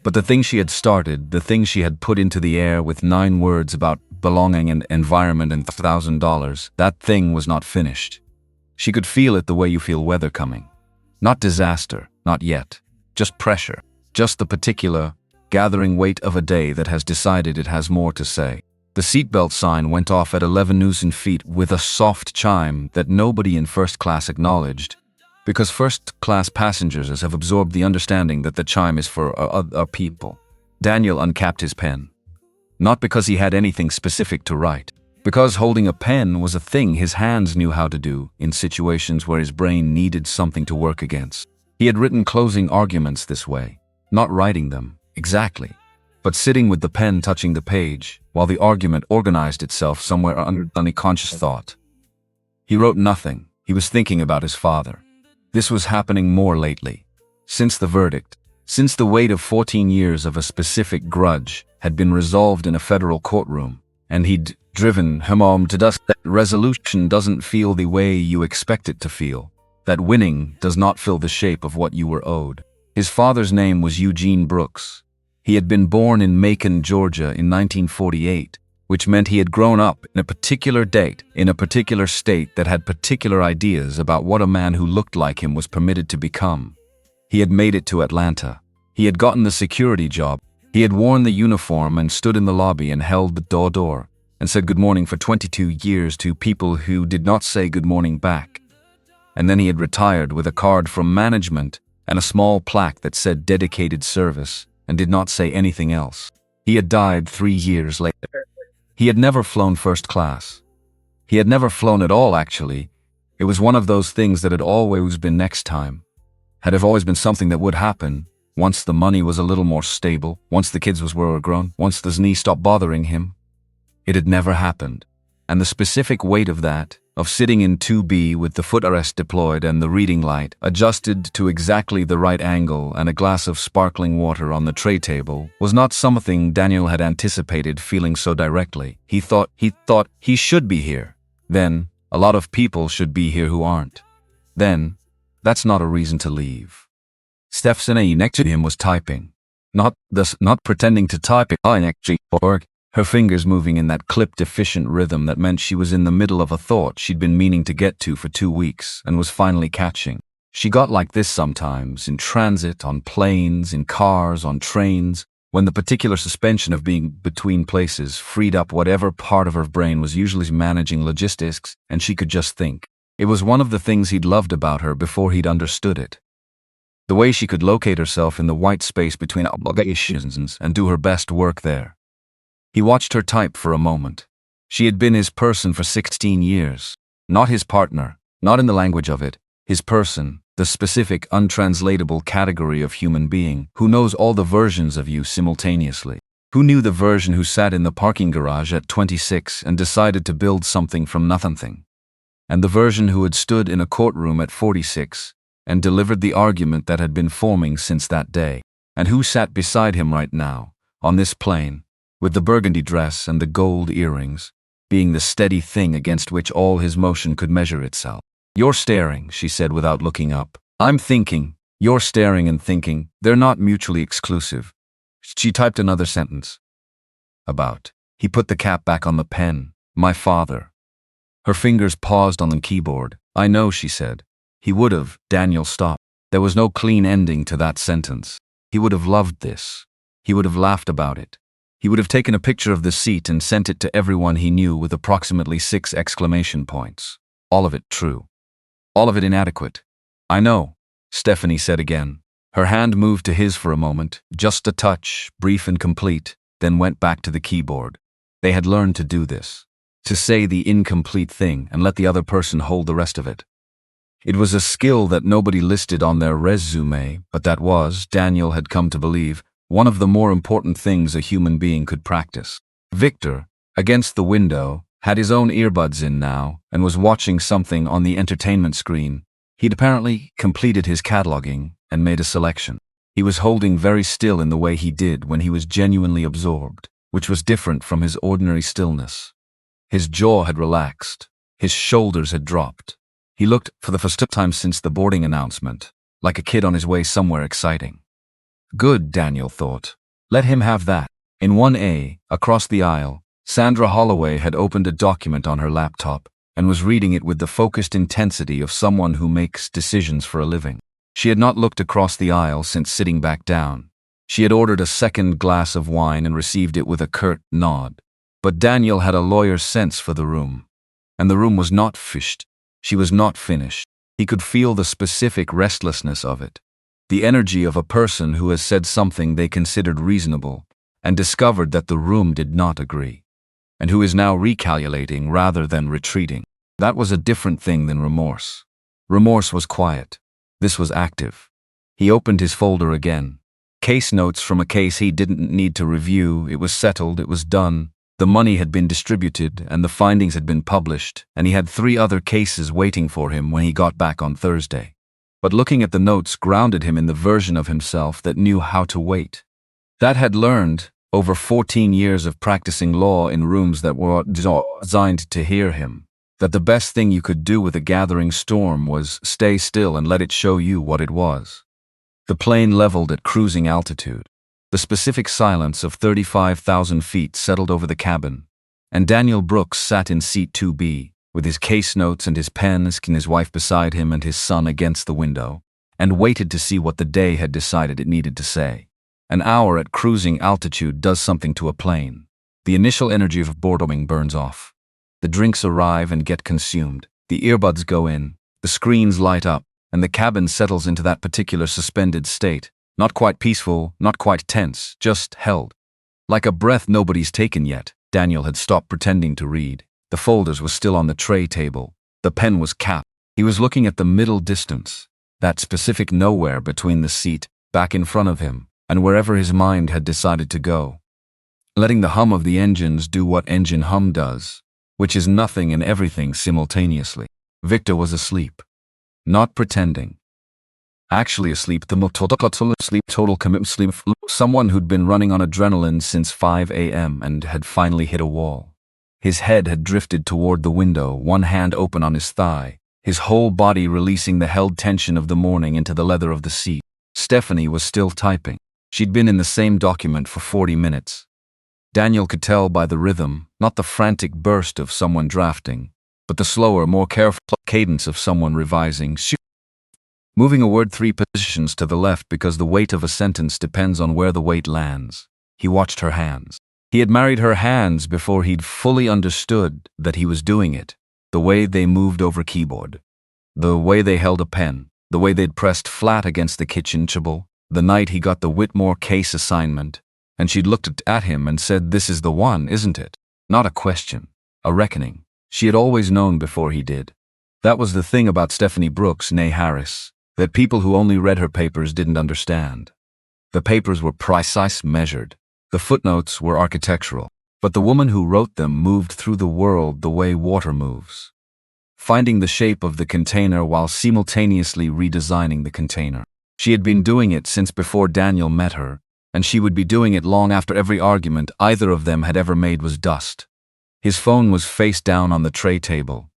But the thing she had started, the thing she had put into the air with 9 words about belonging and environment and $1,000, that thing was not finished. She could feel it the way you feel weather coming. Not disaster, not yet. Just pressure. Just the particular, gathering weight of a day that has decided it has more to say. The seatbelt sign went off at 11 Newton feet with a soft chime that nobody in first class acknowledged, because first-class passengers have absorbed the understanding that the chime is for other people. Daniel uncapped his pen. Not because he had anything specific to write, because holding a pen was a thing his hands knew how to do in situations where his brain needed something to work against. He had written closing arguments this way, not writing them, exactly, but sitting with the pen touching the page while the argument organized itself somewhere under unconscious thought. He wrote nothing. He was thinking about his father. This was happening more lately. Since the verdict, since the weight of 14 years of a specific grudge had been resolved in a federal courtroom, and he'd driven him home to dust. That resolution doesn't feel the way you expect it to feel. That winning does not fill the shape of what you were owed. His father's name was Eugene Brooks. He had been born in Macon, Georgia in 1948, which meant he had grown up in a particular date, in a particular state that had particular ideas about what a man who looked like him was permitted to become. He had made it to Atlanta. He had gotten the security job. He had worn the uniform and stood in the lobby and held the door and said good morning for 22 years to people who did not say good morning back. And then he had retired with a card from management and a small plaque that said dedicated service and did not say anything else. He had died 3 years later. He had never flown first class. He had never flown at all, actually. It was one of those things that had always been next time. Had have always been something that would happen once the money was a little more stable, once the kids were grown, once the knee stopped bothering him. It had never happened. And the specific weight of that, of sitting in 2B with the footrest deployed and the reading light adjusted to exactly the right angle and a glass of sparkling water on the tray table, was not something Daniel had anticipated feeling so directly. He thought he should be here. Then, a lot of people should be here who aren't. Then, that's not a reason to leave. Stephanie next to him was typing. Not pretending to type it, her fingers moving in that clipped, efficient rhythm that meant she was in the middle of a thought she'd been meaning to get to for 2 weeks and was finally catching. She got like this sometimes, in transit, on planes, in cars, on trains, when the particular suspension of being between places freed up whatever part of her brain was usually managing logistics, and she could just think. It was one of the things he'd loved about her before he'd understood it. The way she could locate herself in the white space between obligations and do her best work there. He watched her type for a moment. She had been his person for 16 years. Not his partner, not in the language of it, his person, the specific, untranslatable category of human being who knows all the versions of you simultaneously. Who knew the version who sat in the parking garage at 26 and decided to build something from nothing? And the version who had stood in a courtroom at 46 and delivered the argument that had been forming since that day? And who sat beside him right now, on this plane, with the burgundy dress and the gold earrings, being the steady thing against which all his motion could measure itself? You're staring, she said without looking up. I'm thinking. You're staring and thinking. They're not mutually exclusive. She typed another sentence. About. He put the cap back on the pen. My father. Her fingers paused on the keyboard. I know, she said. He would have. Daniel stopped. There was no clean ending to that sentence. He would have loved this. He would have laughed about it. He would have taken a picture of the seat and sent it to everyone he knew with approximately 6 exclamation points. All of it true. All of it inadequate. I know, Stephanie said again. Her hand moved to his for a moment, just a touch, brief and complete, then went back to the keyboard. They had learned to do this. To say the incomplete thing and let the other person hold the rest of it. It was a skill that nobody listed on their resume, but that was, Daniel had come to believe, one of the more important things a human being could practice. Victor, against the window, had his own earbuds in now and was watching something on the entertainment screen. He'd apparently completed his cataloging and made a selection. He was holding very still in the way he did when he was genuinely absorbed, which was different from his ordinary stillness. His jaw had relaxed. His shoulders had dropped. He looked, for the first time since the boarding announcement, like a kid on his way somewhere exciting. Good, Daniel thought. Let him have that. In 1A, across the aisle, Sandra Holloway had opened a document on her laptop and was reading it with the focused intensity of someone who makes decisions for a living. She had not looked across the aisle since sitting back down. She had ordered a second glass of wine and received it with a curt nod. But Daniel had a lawyer's sense for the room. And the room was not fished. She was not finished. He could feel the specific restlessness of it. The energy of a person who has said something they considered reasonable, and discovered that the room did not agree, and who is now recalculating rather than retreating. That was a different thing than remorse. Remorse was quiet. This was active. He opened his folder again. Case notes from a case he didn't need to review. It was settled, it was done. The money had been distributed and the findings had been published, and he had 3 other cases waiting for him when he got back on Thursday. But looking at the notes grounded him in the version of himself that knew how to wait. That had learned, over 14 years of practicing law in rooms that were designed to hear him, that the best thing you could do with a gathering storm was stay still and let it show you what it was. The plane leveled at cruising altitude. The specific silence of 35,000 feet settled over the cabin, and Daniel Brooks sat in seat 2B, with his case notes and his pens, and his wife beside him and his son against the window, and waited to see what the day had decided it needed to say. An hour at cruising altitude does something to a plane. The initial energy of boredom burns off. The drinks arrive and get consumed. The earbuds go in, the screens light up, and the cabin settles into that particular suspended state. Not quite peaceful, not quite tense, just held. Like a breath nobody's taken yet. Daniel had stopped pretending to read. The folders were still on the tray table. The pen was capped. He was looking at the middle distance, that specific nowhere between the seat, back in front of him, and wherever his mind had decided to go. Letting the hum of the engines do what engine hum does, which is nothing and everything simultaneously. Victor was asleep. Not pretending. Actually asleep, total commitment sleep. Someone who'd been running on adrenaline since 5 a.m. and had finally hit a wall. His head had drifted toward the window, one hand open on his thigh, his whole body releasing the held tension of the morning into the leather of the seat. Stephanie was still typing. She'd been in the same document for 40 minutes. Daniel could tell by the rhythm, not the frantic burst of someone drafting, but the slower, more careful cadence of someone revising. Moving a word 3 positions to the left because the weight of a sentence depends on where the weight lands. He watched her hands. He had married her hands before he'd fully understood that he was doing it. The way they moved over keyboard. The way they held a pen. The way they'd pressed flat against the kitchen table. The night he got the Whitmore case assignment. And she'd looked at him and said, "This is the one, isn't it?" Not a question. A reckoning. She had always known before he did. That was the thing about Stephanie Brooks, née Harris, that people who only read her papers didn't understand. The papers were precise, measured. The footnotes were architectural. But the woman who wrote them moved through the world the way water moves, finding the shape of the container while simultaneously redesigning the container. She had been doing it since before Daniel met her, and she would be doing it long after every argument either of them had ever made was dust. His phone was face down on the tray table.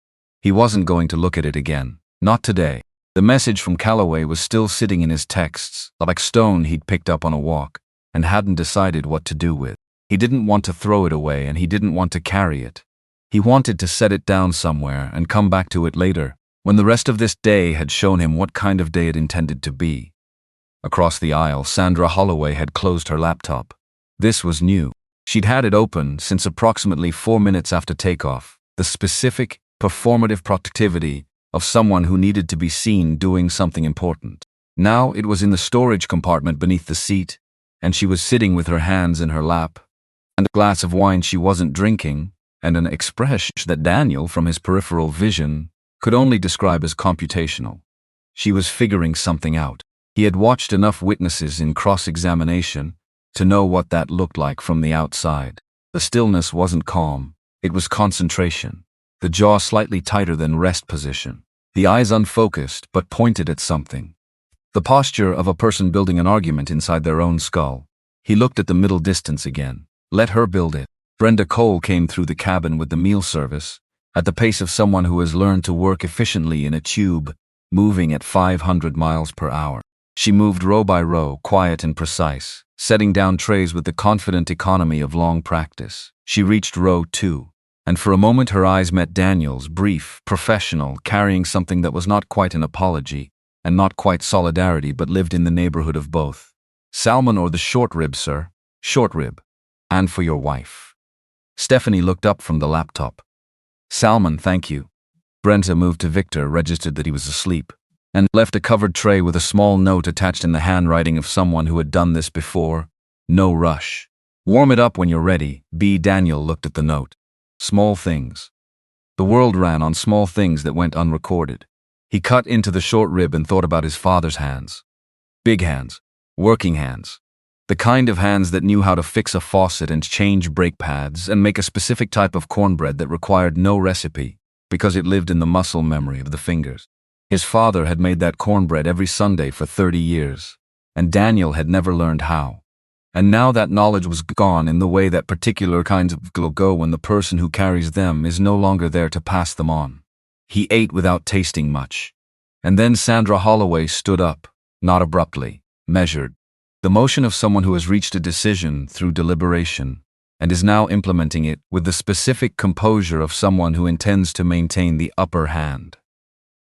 He wasn't going to look at it again. Not today. The message from Calloway was still sitting in his texts, like stone he'd picked up on a walk, and hadn't decided what to do with. He didn't want to throw it away, and he didn't want to carry it. He wanted to set it down somewhere and come back to it later, when the rest of this day had shown him what kind of day it intended to be. Across the aisle, Sandra Holloway had closed her laptop. This was new. She'd had it open since approximately 4 minutes after takeoff, the specific, performative productivity of someone who needed to be seen doing something important. Now it was in the storage compartment beneath the seat, and she was sitting with her hands in her lap, and a glass of wine she wasn't drinking, and an expression that Daniel, from his peripheral vision, could only describe as computational. She was figuring something out. He had watched enough witnesses in cross-examination to know what that looked like from the outside. The stillness wasn't calm, it was concentration. The jaw slightly tighter than rest position. The eyes unfocused but pointed at something. The posture of a person building an argument inside their own skull. He looked at the middle distance again. Let her build it. Brenda Cole came through the cabin with the meal service, at the pace of someone who has learned to work efficiently in a tube, moving at 500 miles per hour. She moved row by row, quiet and precise, setting down trays with the confident economy of long practice. She reached row 2, and for a moment her eyes met Daniel's, brief, professional, carrying something that was not quite an apology, and not quite solidarity, but lived in the neighborhood of both. "Salmon or the short rib, sir?" "Short rib. And for your wife." Stephanie looked up from the laptop. "Salmon, thank you." Brenda moved to Victor, registered that he was asleep, and left a covered tray with a small note attached in the handwriting of someone who had done this before. "No rush." Warm it up when you're ready. B. Daniel looked at the note. Small things. The world ran on small things that went unrecorded. He cut into the short rib and thought about his father's hands. Big hands. Working hands. The kind of hands that knew how to fix a faucet and change brake pads and make a specific type of cornbread that required no recipe, because it lived in the muscle memory of the fingers. His father had made that cornbread every Sunday for 30 years, and Daniel had never learned how. And now that knowledge was gone in the way that particular kinds of go when the person who carries them is no longer there to pass them on. He ate without tasting much. And then Sandra Holloway stood up, not abruptly, measured. The motion of someone who has reached a decision through deliberation, and is now implementing it with the specific composure of someone who intends to maintain the upper hand.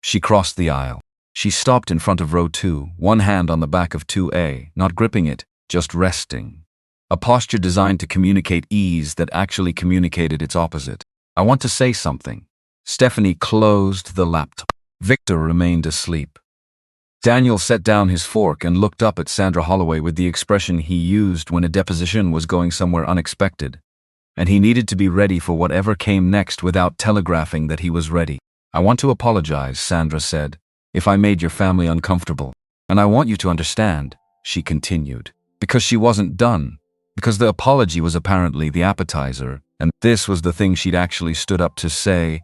She crossed the aisle. She stopped in front of row 2, one hand on the back of 2A, not gripping it, just resting. A posture designed to communicate ease that actually communicated its opposite. I want to say something. Stephanie closed the laptop. Victor remained asleep. Daniel set down his fork and looked up at Sandra Holloway with the expression he used when a deposition was going somewhere unexpected, and he needed to be ready for whatever came next without telegraphing that he was ready. I want to apologize, Sandra said, if I made your family uncomfortable. And I want you to understand, she continued, because she wasn't done, because the apology was apparently the appetizer, and this was the thing she'd actually stood up to say.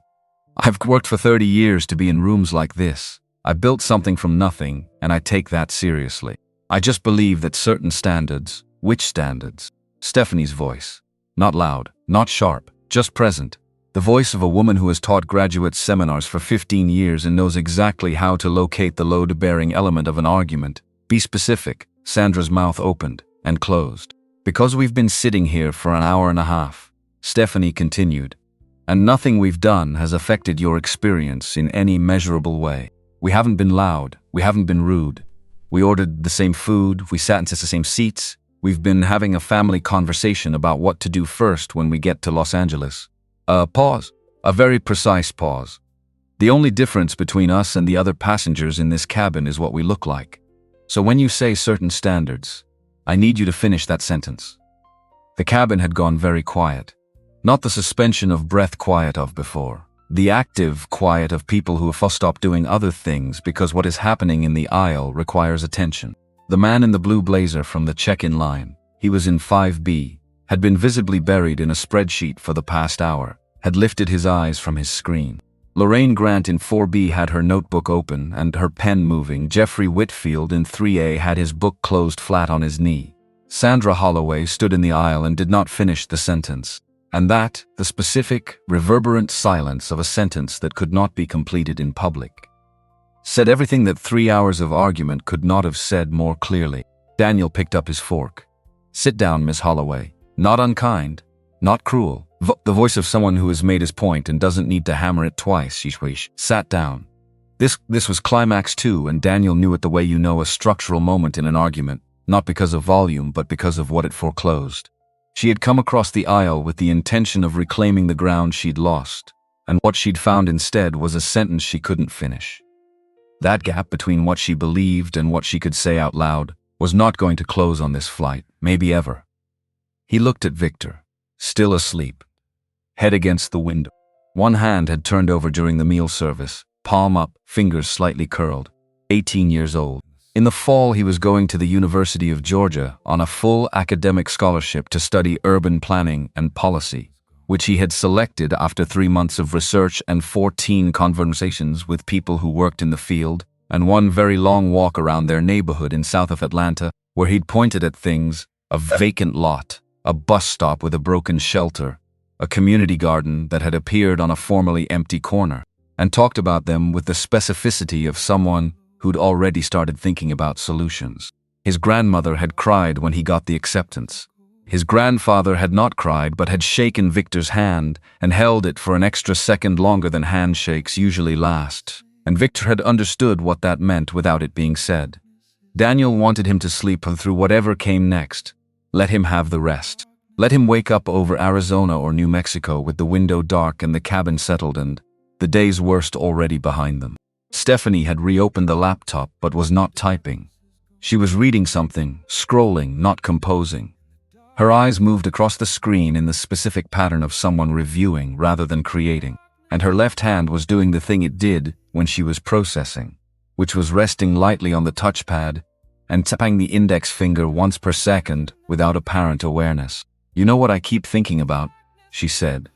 I've worked for 30 years to be in rooms like this. I built something from nothing, and I take that seriously. I just believe that certain standards. Which standards? Stephanie's voice. Not loud, not sharp, just present. The voice of a woman who has taught graduate seminars for 15 years and knows exactly how to locate the load-bearing element of an argument. Be specific. Sandra's mouth opened and closed. Because we've been sitting here for an hour and a half, Stephanie continued, and nothing we've done has affected your experience in any measurable way. We haven't been loud. We haven't been rude. We ordered the same food. We sat into the same seats. We've been having a family conversation about what to do first when we get to Los Angeles. A pause. A very precise pause. The only difference between us and the other passengers in this cabin is what we look like. So when you say certain standards, I need you to finish that sentence. The cabin had gone very quiet. Not the suspension of breath quiet of before. The active quiet of people who have stopped doing other things because what is happening in the aisle requires attention. The man in the blue blazer from the check-in line, he was in 5B, had been visibly buried in a spreadsheet for the past hour, had lifted his eyes from his screen. Lorraine Grant in 4B had her notebook open and her pen moving. Jeffrey Whitfield in 3A had his book closed flat on his knee. Sandra Holloway stood in the aisle and did not finish the sentence. And that, the specific, reverberant silence of a sentence that could not be completed in public, said everything that 3 hours of argument could not have said more clearly. Daniel picked up his fork. Sit down, Miss Holloway. Not unkind, not cruel. The voice of someone who has made his point and doesn't need to hammer it twice. She sat down. This was climax 2, and Daniel knew it the way you know a structural moment in an argument, not because of volume but because of what it foreclosed. She had come across the aisle with the intention of reclaiming the ground she'd lost, and what she'd found instead was a sentence she couldn't finish. That gap between what she believed and what she could say out loud was not going to close on this flight, maybe ever. He looked at Victor, still asleep, head against the window. One hand had turned over during the meal service, palm up, fingers slightly curled, 18 years old. In the fall, he was going to the University of Georgia on a full academic scholarship to study urban planning and policy, which he had selected after 3 months of research and 14 conversations with people who worked in the field, and one very long walk around their neighborhood in south of Atlanta, where he'd pointed at things, a vacant lot, a bus stop with a broken shelter, a community garden that had appeared on a formerly empty corner, and talked about them with the specificity of someone who'd already started thinking about solutions. His grandmother had cried when he got the acceptance. His grandfather had not cried but had shaken Victor's hand and held it for an extra second longer than handshakes usually last, and Victor had understood what that meant without it being said. Daniel wanted him to sleep through whatever came next. Let him have the rest. Let him wake up over Arizona or New Mexico with the window dark and the cabin settled and the day's worst already behind them. Stephanie had reopened the laptop but was not typing. She was reading something, scrolling, not composing. Her eyes moved across the screen in the specific pattern of someone reviewing rather than creating, and her left hand was doing the thing it did when she was processing, which was resting lightly on the touchpad and tapping the index finger once per second without apparent awareness. "You know what I keep thinking about?" she said.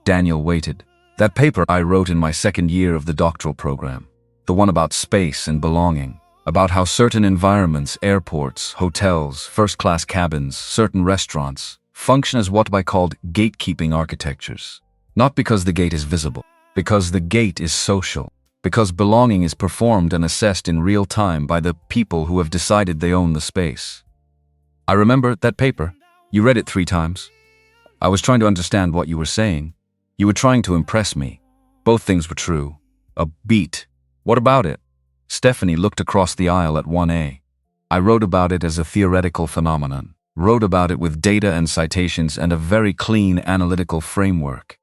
Daniel waited. "That paper I wrote in my second year of the doctoral program. The one about space and belonging. About how certain environments, airports, hotels, first-class cabins, certain restaurants, function as what I called gatekeeping architectures. Not because the gate is visible, because the gate is social. Because belonging is performed and assessed in real time by the people who have decided they own the space." "I remember that paper. You read it 3 times. I was trying to understand what you were saying. You were trying to impress me. Both things were true. A beat. What about it?" Stephanie looked across the aisle at 1A. "I wrote about it as a theoretical phenomenon. Wrote about it with data and citations and a very clean analytical framework."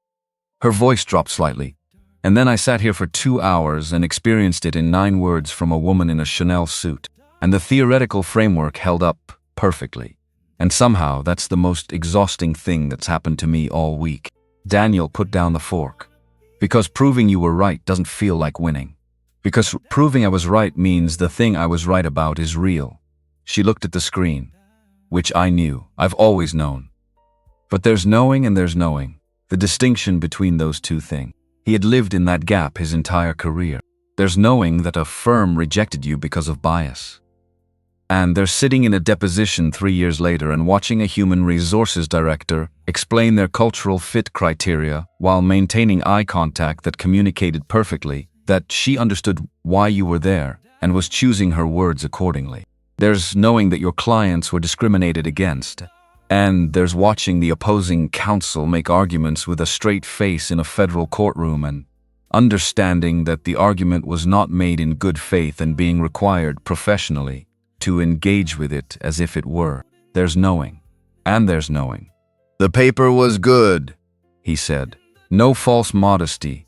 Her voice dropped slightly. "And then I sat here for 2 hours and experienced it in 9 words from a woman in a Chanel suit. And the theoretical framework held up perfectly. And somehow that's the most exhausting thing that's happened to me all week." Daniel put down the fork. "Because proving you were right doesn't feel like winning. Because proving I was right means the thing I was right about is real." She looked at the screen. "Which I knew. I've always known. But there's knowing and there's knowing. The distinction between those two things. He had lived in that gap his entire career. There's knowing that a firm rejected you because of bias. And there's sitting in a deposition 3 years later and watching a human resources director explain their cultural fit criteria while maintaining eye contact that communicated perfectly that she understood why you were there and was choosing her words accordingly. There's knowing that your clients were discriminated against. And there's watching the opposing counsel make arguments with a straight face in a federal courtroom and understanding that the argument was not made in good faith and being required professionally to engage with it as if it were. There's knowing. And there's knowing." "The paper was good," he said. No false modesty.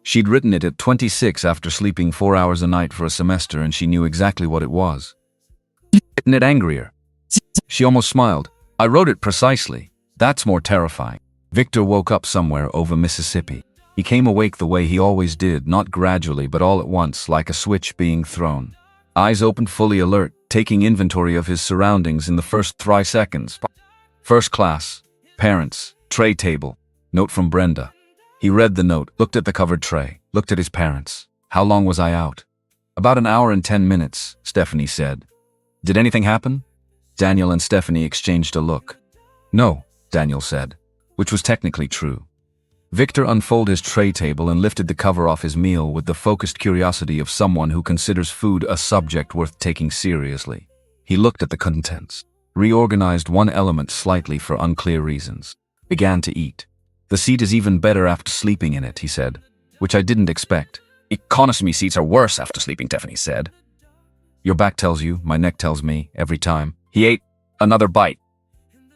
She'd written it at 26 after sleeping 4 hours a night for a semester, and she knew exactly what it was. "Isn't it angrier?" She almost smiled. "I wrote it precisely. That's more terrifying." Victor woke up somewhere over Mississippi. He came awake the way he always did, not gradually but all at once, like a switch being thrown. Eyes open, fully alert, taking inventory of his surroundings in the first 3 seconds. First class, parents, tray table, note from Brenda. He read the note, looked at the covered tray, looked at his parents. "How long was I out?" "About an hour and 10 minutes, Stephanie said." "Did anything happen?" Daniel and Stephanie exchanged a look. "No," Daniel said, which was technically true. Victor unfolded his tray table and lifted the cover off his meal with the focused curiosity of someone who considers food a subject worth taking seriously. He looked at the contents, reorganized one element slightly for unclear reasons, began to eat. "The seat is even better after sleeping in it," he said, "which I didn't expect." "Economy seats are worse after sleeping," Stephanie said. "Your back tells you, my neck tells me, every time." He ate another bite.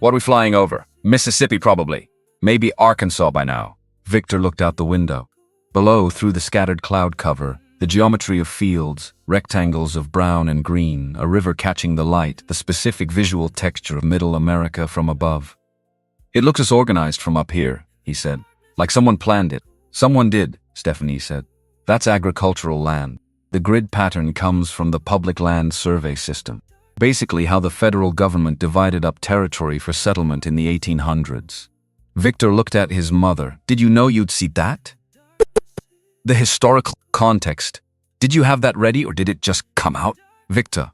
"What are we flying over? Mississippi, probably. Maybe Arkansas by now." Victor looked out the window. Below, through the scattered cloud cover, the geometry of fields, rectangles of brown and green, a river catching the light, the specific visual texture of Middle America from above. "It looks disorganized from up here," he said. "Like someone planned it." "Someone did," Stephanie said. "That's agricultural land. The grid pattern comes from the Public Land Survey System. Basically how the federal government divided up territory for settlement in the 1800s. Victor looked at his mother. "Did you know you'd see that?" "The historical context. Did you have that ready or did it just come out?" "Victor,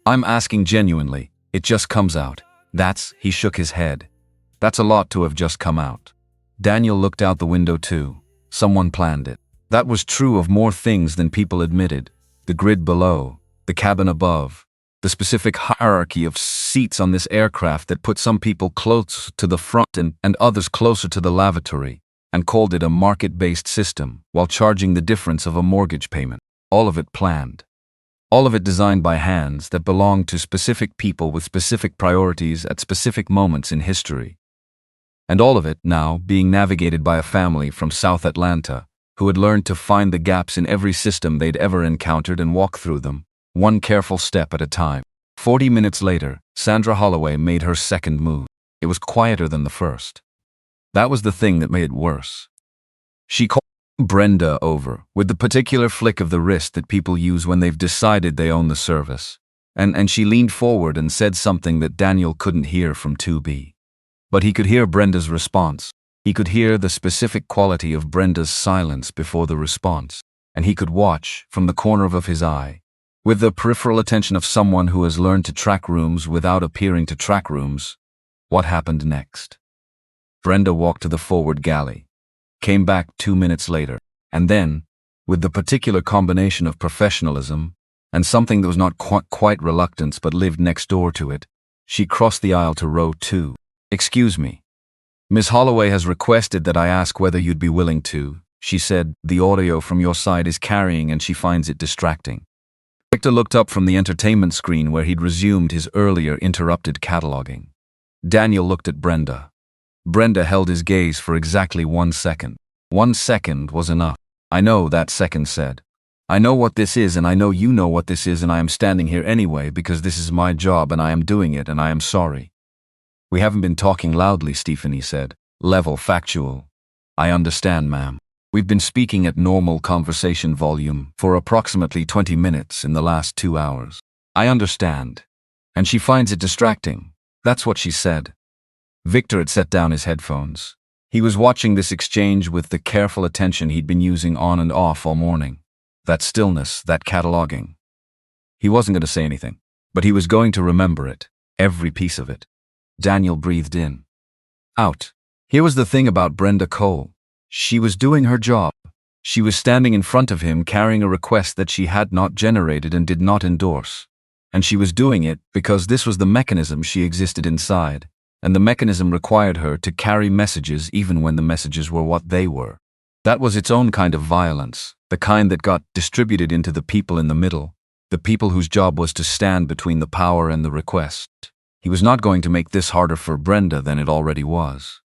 I'm asking genuinely. It just comes out." He shook his head. "That's a lot to have just come out." Daniel looked out the window too. Someone planned it. That was true of more things than people admitted. The grid below, the cabin above, the specific hierarchy of seats on this aircraft that put some people close to the front and others closer to the lavatory, and called it a market-based system, while charging the difference of a mortgage payment. All of it planned. All of it designed by hands that belonged to specific people with specific priorities at specific moments in history. And all of it now being navigated by a family from South Atlanta who had learned to find the gaps in every system they'd ever encountered and walk through them, one careful step at a time. 40 minutes later, Sandra Holloway made her second move. It was quieter than the first. That was the thing that made it worse. She called Brenda over, with the particular flick of the wrist that people use when they've decided they own the service. And she leaned forward and said something that Daniel couldn't hear from 2B. But he could hear Brenda's response. He could hear the specific quality of Brenda's silence before the response. And he could watch, from the corner of his eye, with the peripheral attention of someone who has learned to track rooms without appearing to track rooms, what happened next. Brenda walked to the forward galley, came back 2 minutes later, and then, with the particular combination of professionalism and something that was not quite reluctance but lived next door to it, she crossed the aisle to row 2. "Excuse me. Miss Holloway has requested that I ask whether you'd be willing to," she said. "The audio from your side is carrying and she finds it distracting." Victor looked up from the entertainment screen where he'd resumed his earlier interrupted cataloging. Daniel looked at Brenda. Brenda held his gaze for exactly 1 second. 1 second was enough. "I know," that second said. "I know what this is and I know you know what this is and I am standing here anyway because this is my job and I am doing it and I am sorry." "We haven't been talking loudly," Stephanie said. "Level, factual." "I understand, ma'am. We've been speaking at normal conversation volume for approximately 20 minutes in the last 2 hours. I understand. And she finds it distracting. That's what she said." Victor had set down his headphones. He was watching this exchange with the careful attention he'd been using on and off all morning. That stillness, that cataloging. He wasn't going to say anything, but he was going to remember it, every piece of it. Daniel breathed in. Out. Here was the thing about Brenda Cole. She was doing her job. She was standing in front of him carrying a request that she had not generated and did not endorse. And she was doing it because this was the mechanism she existed inside, and the mechanism required her to carry messages even when the messages were what they were. That was its own kind of violence, the kind that got distributed into the people in the middle, the people whose job was to stand between the power and the request. He was not going to make this harder for Brenda than it already was.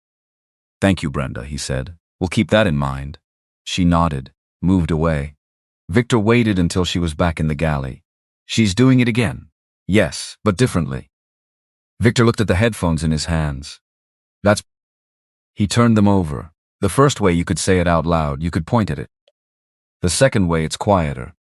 "Thank you, Brenda," he said. "We'll keep that in mind." She nodded, moved away. Victor waited until she was back in the galley. "She's doing it again." "Yes, but differently." Victor looked at the headphones in his hands. "That's..." He turned them over. "The first way you could say it out loud, you could point at it. The second way, it's quieter.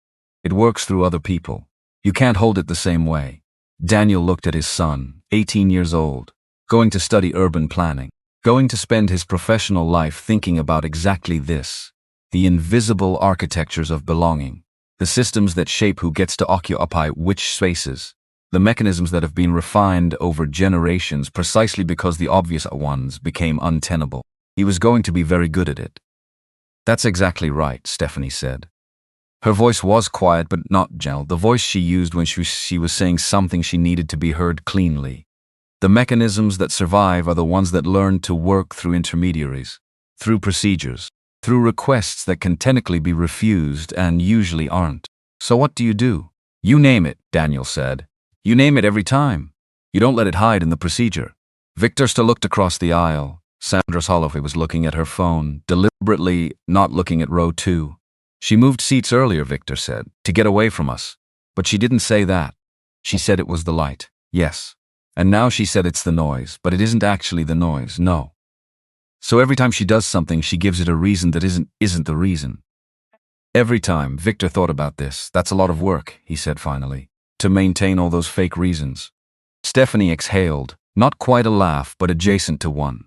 It works through other people. You can't hold it the same way." Daniel looked at his son, 18 years old, going to study urban planning, going to spend his professional life thinking about exactly this, the invisible architectures of belonging, the systems that shape who gets to occupy which spaces, the mechanisms that have been refined over generations precisely because the obvious ones became untenable. He was going to be very good at it. "That's exactly right," Stephanie said. Her voice was quiet but not gentle, the voice she used when she was saying something she needed to be heard cleanly. "The mechanisms that survive are the ones that learn to work through intermediaries, through procedures, through requests that can technically be refused and usually aren't. So what do? You name it," Daniel said. "You name it every time. You don't let it hide in the procedure." Victor still looked across the aisle. Sandra Holloway was looking at her phone, deliberately not looking at row 2. "She moved seats earlier," Victor said, "to get away from us. But she didn't say that. She said it was the light. Yes. And now she said it's the noise, but it isn't actually the noise, no. So every time she does something, she gives it a reason that isn't the reason." Every time. Victor thought about this. "That's a lot of work," he said finally, "to maintain all those fake reasons." Stephanie exhaled, not quite a laugh, but adjacent to one.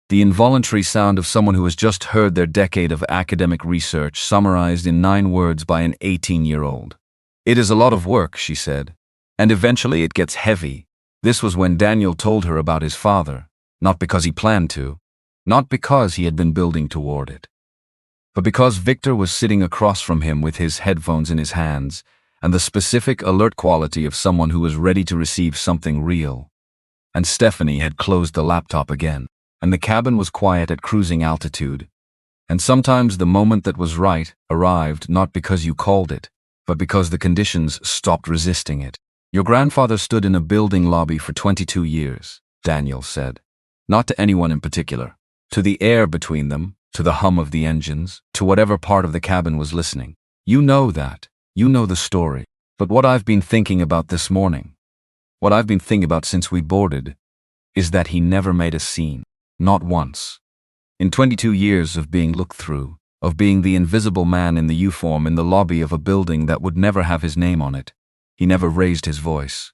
The involuntary sound of someone who has just heard their decade of academic research summarized in 9 words by an 18-year-old. "It is a lot of work," she said. "And eventually it gets heavy." This was when Daniel told her about his father, not because he planned to, not because he had been building toward it, but because Victor was sitting across from him with his headphones in his hands and the specific alert quality of someone who was ready to receive something real. And Stephanie had closed the laptop again, and the cabin was quiet at cruising altitude. And sometimes the moment that was right arrived not because you called it, but because the conditions stopped resisting it. "Your grandfather stood in a building lobby for 22 years, Daniel said. Not to anyone in particular. To the air between them, to the hum of the engines, to whatever part of the cabin was listening. You know that. You know the story. But what I've been thinking about this morning, what I've been thinking about since we boarded, is that he never made a scene. Not once. In 22 years of being looked through, of being the invisible man in the U-form in the lobby of a building that would never have his name on it, he never raised his voice.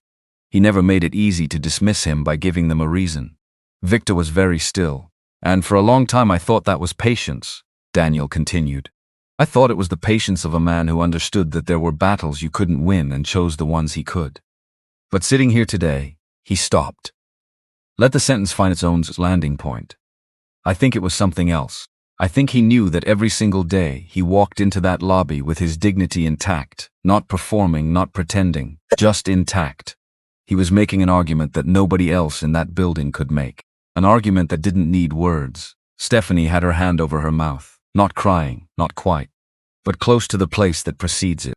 He never made it easy to dismiss him by giving them a reason. Victor was very still, and for a long time I thought that was patience, Daniel continued. I thought it was the patience of a man who understood that there were battles you couldn't win and chose the ones he could. But sitting here today, he stopped. Let the sentence find its own landing point. I think it was something else. I think he knew that every single day he walked into that lobby with his dignity intact, not performing, not pretending, just intact. He was making an argument that nobody else in that building could make. An argument that didn't need words. Stephanie had her hand over her mouth, not crying, not quite, but close to the place that precedes it.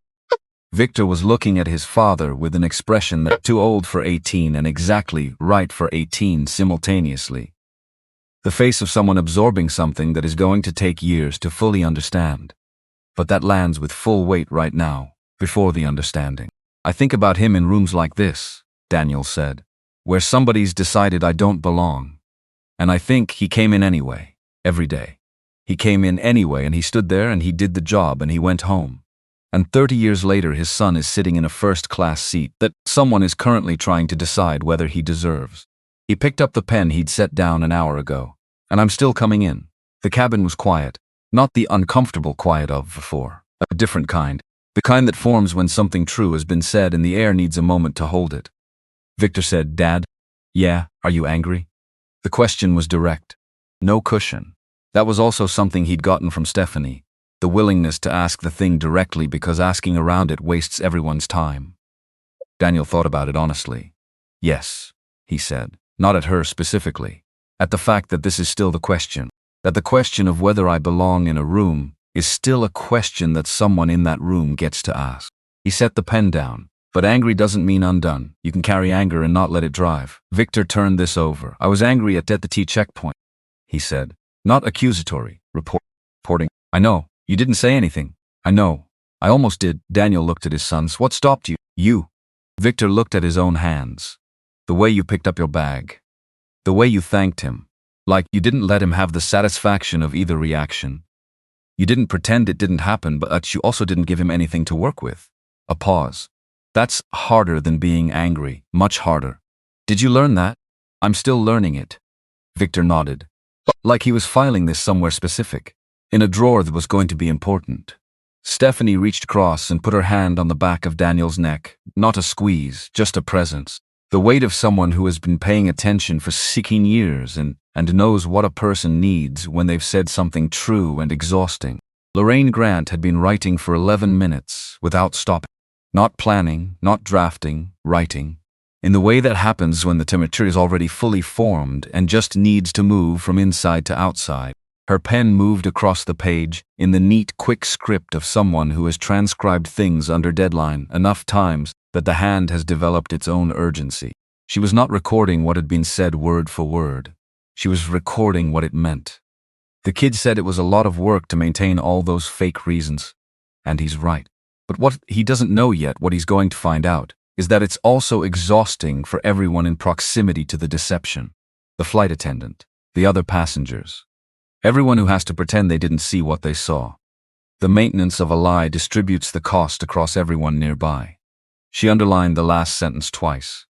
Victor was looking at his father with an expression that too old for 18 and exactly right for 18 simultaneously. The face of someone absorbing something that is going to take years to fully understand. But that lands with full weight right now, before the understanding. I think about him in rooms like this, Daniel said, where somebody's decided I don't belong. And I think he came in anyway, every day. He came in anyway and he stood there and he did the job and he went home. And 30 years later his son is sitting in a first-class seat that someone is currently trying to decide whether he deserves. He picked up the pen he'd set down an hour ago, and I'm still coming in. The cabin was quiet, not the uncomfortable quiet of before, a different kind, the kind that forms when something true has been said and the air needs a moment to hold it. Victor said, "Dad? Yeah, are you angry?" The question was direct. No cushion. That was also something he'd gotten from Stephanie, the willingness to ask the thing directly because asking around it wastes everyone's time. Daniel thought about it honestly. Yes, he said, not at her specifically, at the fact that this is still the question, that the question of whether I belong in a room is still a question that someone in that room gets to ask. He set the pen down. But angry doesn't mean undone. You can carry anger and not let it drive. Victor turned this over. I was angry at the T checkpoint, he said. Not accusatory, reporting. I know. You didn't say anything. I know. I almost did. Daniel looked at his sons. What stopped you? You. Victor looked at his own hands. The way you picked up your bag. The way you thanked him. Like you didn't let him have the satisfaction of either reaction. You didn't pretend it didn't happen, but you also didn't give him anything to work with. A pause. That's harder than being angry, much harder. Did you learn that? I'm still learning it. Victor nodded. Like he was filing this somewhere specific, in a drawer that was going to be important. Stephanie reached across and put her hand on the back of Daniel's neck, not a squeeze, just a presence. The weight of someone who has been paying attention for 16 years and knows what a person needs when they've said something true and exhausting. Lorraine Grant had been writing for 11 minutes without stopping. Not planning, not drafting, writing. In the way that happens when the material is already fully formed and just needs to move from inside to outside. Her pen moved across the page in the neat, quick script of someone who has transcribed things under deadline enough times that the hand has developed its own urgency. She was not recording what had been said word for word. She was recording what it meant. The kid said it was a lot of work to maintain all those fake reasons. And he's right. But what he doesn't know yet, what he's going to find out, is that it's also exhausting for everyone in proximity to the deception. The flight attendant, the other passengers. Everyone who has to pretend they didn't see what they saw. The maintenance of a lie distributes the cost across everyone nearby. She underlined the last sentence twice.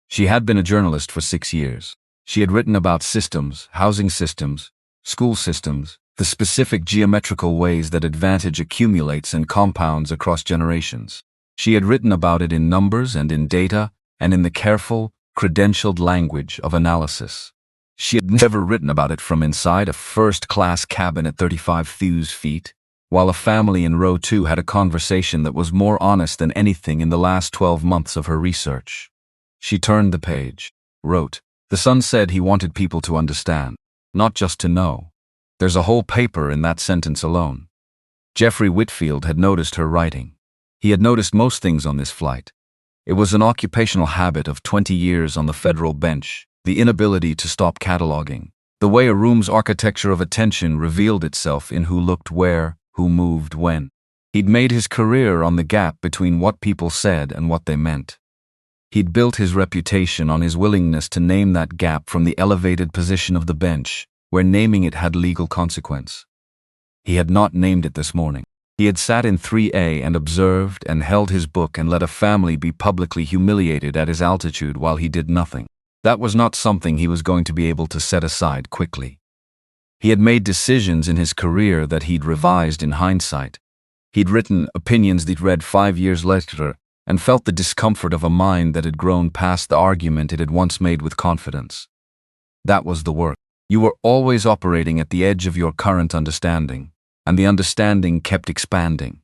She had been a journalist for 6 years. She had written about systems, housing systems, school systems, the specific geometrical ways that advantage accumulates and compounds across generations. She had written about it in numbers and in data and in the careful, credentialed language of analysis. She had never written about it from inside a first-class cabin at 35,000 feet, while a family in row 2 had a conversation that was more honest than anything in the last 12 months of her research. She turned the page, wrote, "The son said he wanted people to understand, not just to know." There's a whole paper in that sentence alone. Jeffrey Whitfield had noticed her writing. He had noticed most things on this flight. It was an occupational habit of 20 years on the federal bench, the inability to stop cataloging, the way a room's architecture of attention revealed itself in who looked where, who moved when. He'd made his career on the gap between what people said and what they meant. He'd built his reputation on his willingness to name that gap from the elevated position of the bench, where naming it had legal consequence. He had not named it this morning. He had sat in 3A and observed and held his book and let a family be publicly humiliated at his altitude while he did nothing. That was not something he was going to be able to set aside quickly. He had made decisions in his career that he'd revised in hindsight. He'd written opinions that he'd read 5 years later and felt the discomfort of a mind that had grown past the argument it had once made with confidence. That was the work. You were always operating at the edge of your current understanding, and the understanding kept expanding.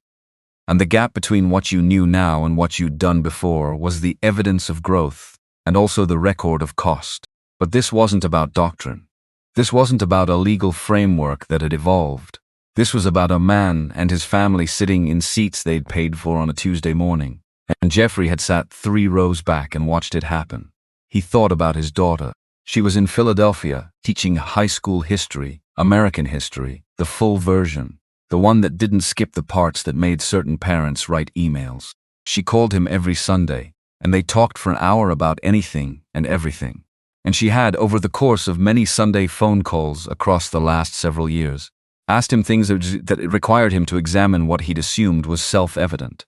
And the gap between what you knew now and what you'd done before was the evidence of growth and also the record of cost. But this wasn't about doctrine. This wasn't about a legal framework that had evolved. This was about a man and his family sitting in seats they'd paid for on a Tuesday morning, and Jeffrey had sat 3 rows back and watched it happen. He thought about his daughter. She was in Philadelphia, teaching high school history, American history, the full version, the one that didn't skip the parts that made certain parents write emails. She called him every Sunday, and they talked for an hour about anything and everything. And she had, over the course of many Sunday phone calls across the last several years, asked him things that required him to examine what he'd assumed was self-evident.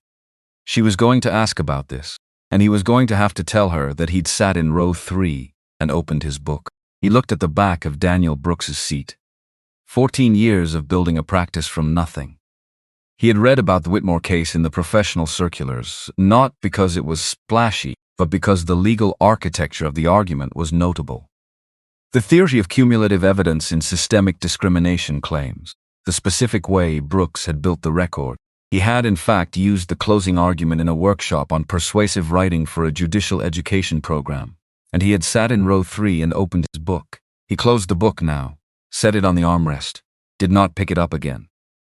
She was going to ask about this, and he was going to have to tell her that he'd sat in row 3 and opened his book. He looked at the back of Daniel Brooks's seat. 14 years of building a practice from nothing. He had read about the Whitmore case in the professional circulars, not because it was splashy, but because the legal architecture of the argument was notable. The theory of cumulative evidence in systemic discrimination claims, the specific way Brooks had built the record. He had in fact used the closing argument in a workshop on persuasive writing for a judicial education program, and he had sat in row 3 and opened his book. He closed the book now, set it on the armrest, did not pick it up again.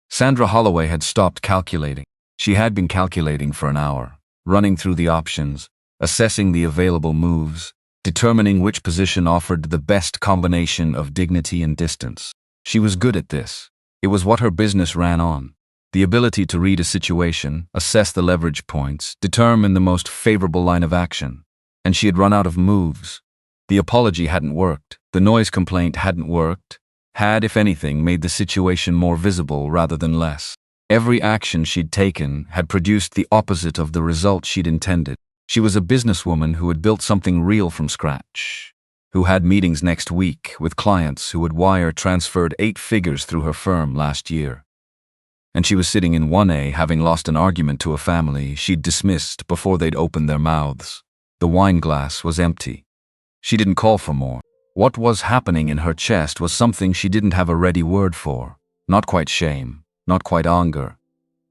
Sandra Holloway had stopped calculating. She had been calculating for an hour, running through the options, assessing the available moves, determining which position offered the best combination of dignity and distance. She was good at this. It was what her business ran on. The ability to read a situation, assess the leverage points, determine the most favorable line of action. And she had run out of moves. The apology hadn't worked. The noise complaint hadn't worked. Had, if anything, made the situation more visible rather than less. Every action she'd taken had produced the opposite of the result she'd intended. She was a businesswoman who had built something real from scratch, who had meetings next week with clients who had wire transferred 8 figures through her firm last year. And she was sitting in 1A having lost an argument to a family she'd dismissed before they'd opened their mouths. The wine glass was empty. She didn't call for more. What was happening in her chest was something she didn't have a ready word for. Not quite shame, not quite anger.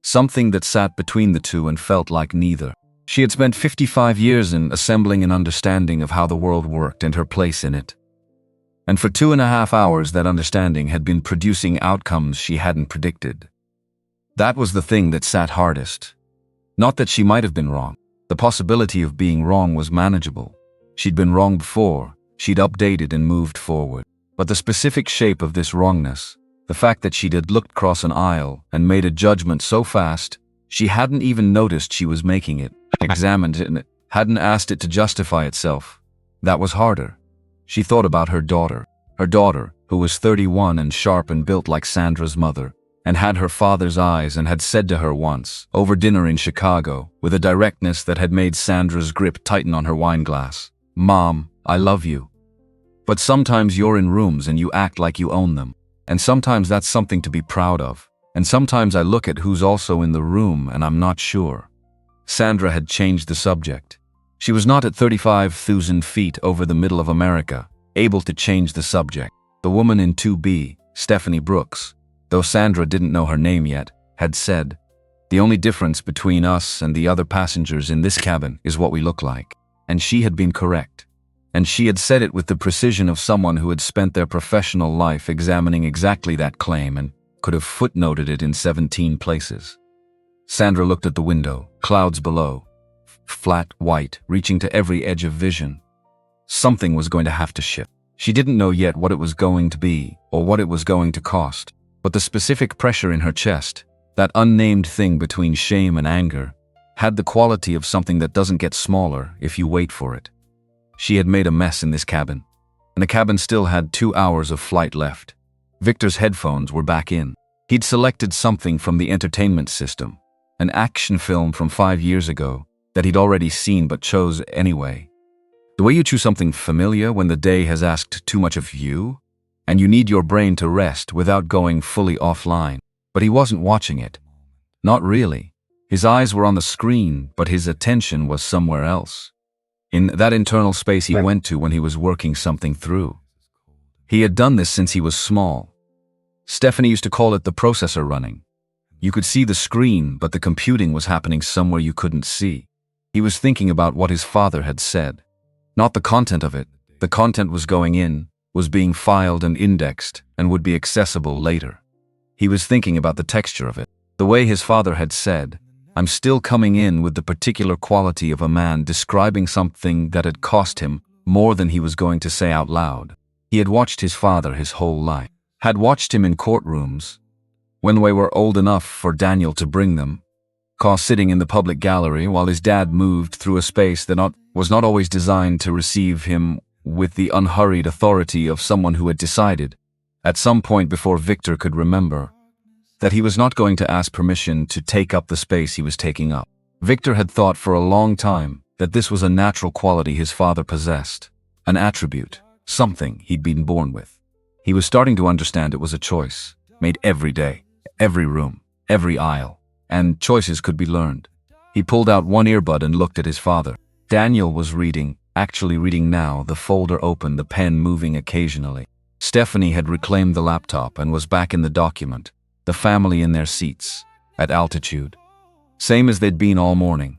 Something that sat between the two and felt like neither. She had spent 55 years in assembling an understanding of how the world worked and her place in it. And for 2.5 hours that understanding had been producing outcomes she hadn't predicted. That was the thing that sat hardest. Not that she might have been wrong. The possibility of being wrong was manageable. She'd been wrong before, she'd updated and moved forward. But the specific shape of this wrongness, the fact that she'd looked across an aisle and made a judgment so fast, she hadn't even noticed she was making it, examined it, and hadn't asked it to justify itself. That was harder. She thought about her daughter, who was 31 and sharp and built like Sandra's mother, and had her father's eyes and had said to her once, over dinner in Chicago, with a directness that had made Sandra's grip tighten on her wine glass, "Mom, I love you. But sometimes you're in rooms and you act like you own them. And sometimes that's something to be proud of. And sometimes I look at who's also in the room and I'm not sure." Sandra had changed the subject. She was not at 35,000 feet over the middle of America, able to change the subject. The woman in 2B, Stephanie Brooks, though Sandra didn't know her name yet, had said, "The only difference between us and the other passengers in this cabin is what we look like." And she had been correct. And she had said it with the precision of someone who had spent their professional life examining exactly that claim and could have footnoted it in 17 places. Sandra looked at the window, clouds below, flat, white, reaching to every edge of vision. Something was going to have to shift. She didn't know yet what it was going to be or what it was going to cost, but the specific pressure in her chest, that unnamed thing between shame and anger, had the quality of something that doesn't get smaller if you wait for it. She had made a mess in this cabin, and the cabin still had 2 hours of flight left. Victor's headphones were back in. He'd selected something from the entertainment system, an action film from 5 years ago that he'd already seen but chose anyway. The way you choose something familiar when the day has asked too much of you, and you need your brain to rest without going fully offline. But he wasn't watching it. Not really. His eyes were on the screen, but his attention was somewhere else. In that internal space he went to when he was working something through. He had done this since he was small. Stephanie used to call it the processor running. You could see the screen, but the computing was happening somewhere you couldn't see. He was thinking about what his father had said. Not the content of it. The content was going in, was being filed and indexed, and would be accessible later. He was thinking about the texture of it. The way his father had said, "I'm still coming in with the particular quality of a man describing something that had cost him more than he was going to say out loud." He had watched his father his whole life. Had watched him in courtrooms, when they were old enough for Daniel to bring them, sitting in the public gallery while his dad moved through a space that was not always designed to receive him with the unhurried authority of someone who had decided, at some point before Victor could remember, that he was not going to ask permission to take up the space he was taking up. Victor had thought for a long time that this was a natural quality his father possessed, an attribute, something he'd been born with. He was starting to understand it was a choice, made every day, every room, every aisle, and choices could be learned. He pulled out one earbud and looked at his father. Daniel was reading, actually reading now, the folder open, the pen moving occasionally. Stephanie had reclaimed the laptop and was back in the document, the family in their seats, at altitude. Same as they'd been all morning,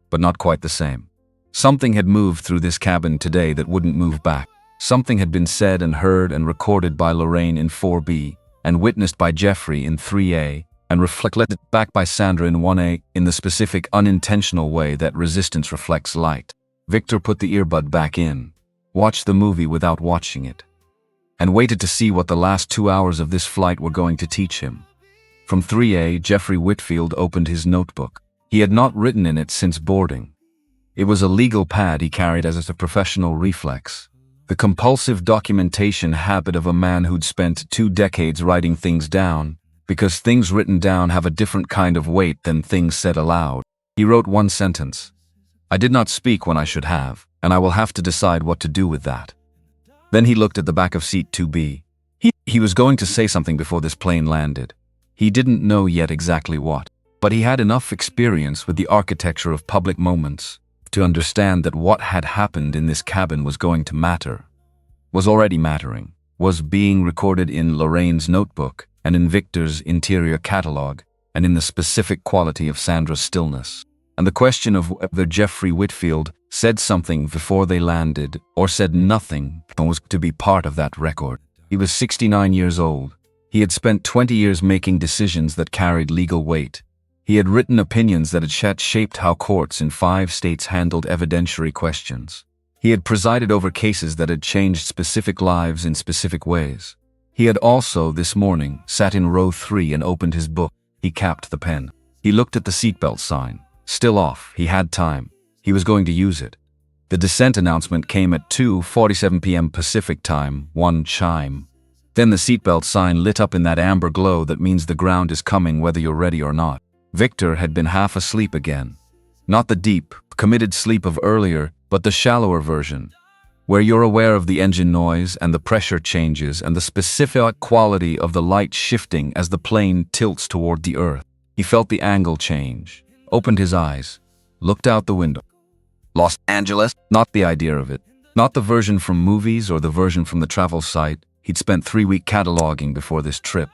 but not quite the same. Something had moved through this cabin today that wouldn't move back. Something had been said and heard and recorded by Lorraine in 4B, and witnessed by Jeffrey in 3A, and reflected back by Sandra in 1A in the specific unintentional way that resistance reflects light. Victor put the earbud back in, watched the movie without watching it, and waited to see what the last 2 hours of this flight were going to teach him. From 3A, Jeffrey Whitfield opened his notebook. He had not written in it since boarding. It was a legal pad he carried as a professional reflex. The compulsive documentation habit of a man who'd spent 2 decades writing things down, because things written down have a different kind of weight than things said aloud. He wrote one sentence. "I did not speak when I should have, and I will have to decide what to do with that." Then he looked at the back of seat 2B. He was going to say something before this plane landed. He didn't know yet exactly what, but he had enough experience with the architecture of public moments to understand that what had happened in this cabin was going to matter, was already mattering, was being recorded in Lorraine's notebook and in Victor's interior catalog, and in the specific quality of Sandra's stillness. And the question of whether Jeffrey Whitfield said something before they landed or said nothing was to be part of that record. He was 69 years old. He had spent 20 years making decisions that carried legal weight. He had written opinions that had shaped how courts in 5 states handled evidentiary questions. He had presided over cases that had changed specific lives in specific ways. He had also, this morning, sat in row 3 and opened his book. He capped the pen. He looked at the seatbelt sign. Still off. He had time. He was going to use it. The descent announcement came at 2:47 p.m. Pacific time, 1 chime. Then the seatbelt sign lit up in that amber glow that means the ground is coming whether you're ready or not. Victor had been half asleep again. Not the deep, committed sleep of earlier, but the shallower version, where you're aware of the engine noise and the pressure changes and the specific quality of the light shifting as the plane tilts toward the earth. He felt the angle change, opened his eyes, looked out the window. Los Angeles? Not the idea of it. Not the version from movies or the version from the travel site he'd spent 3-week cataloging before this trip.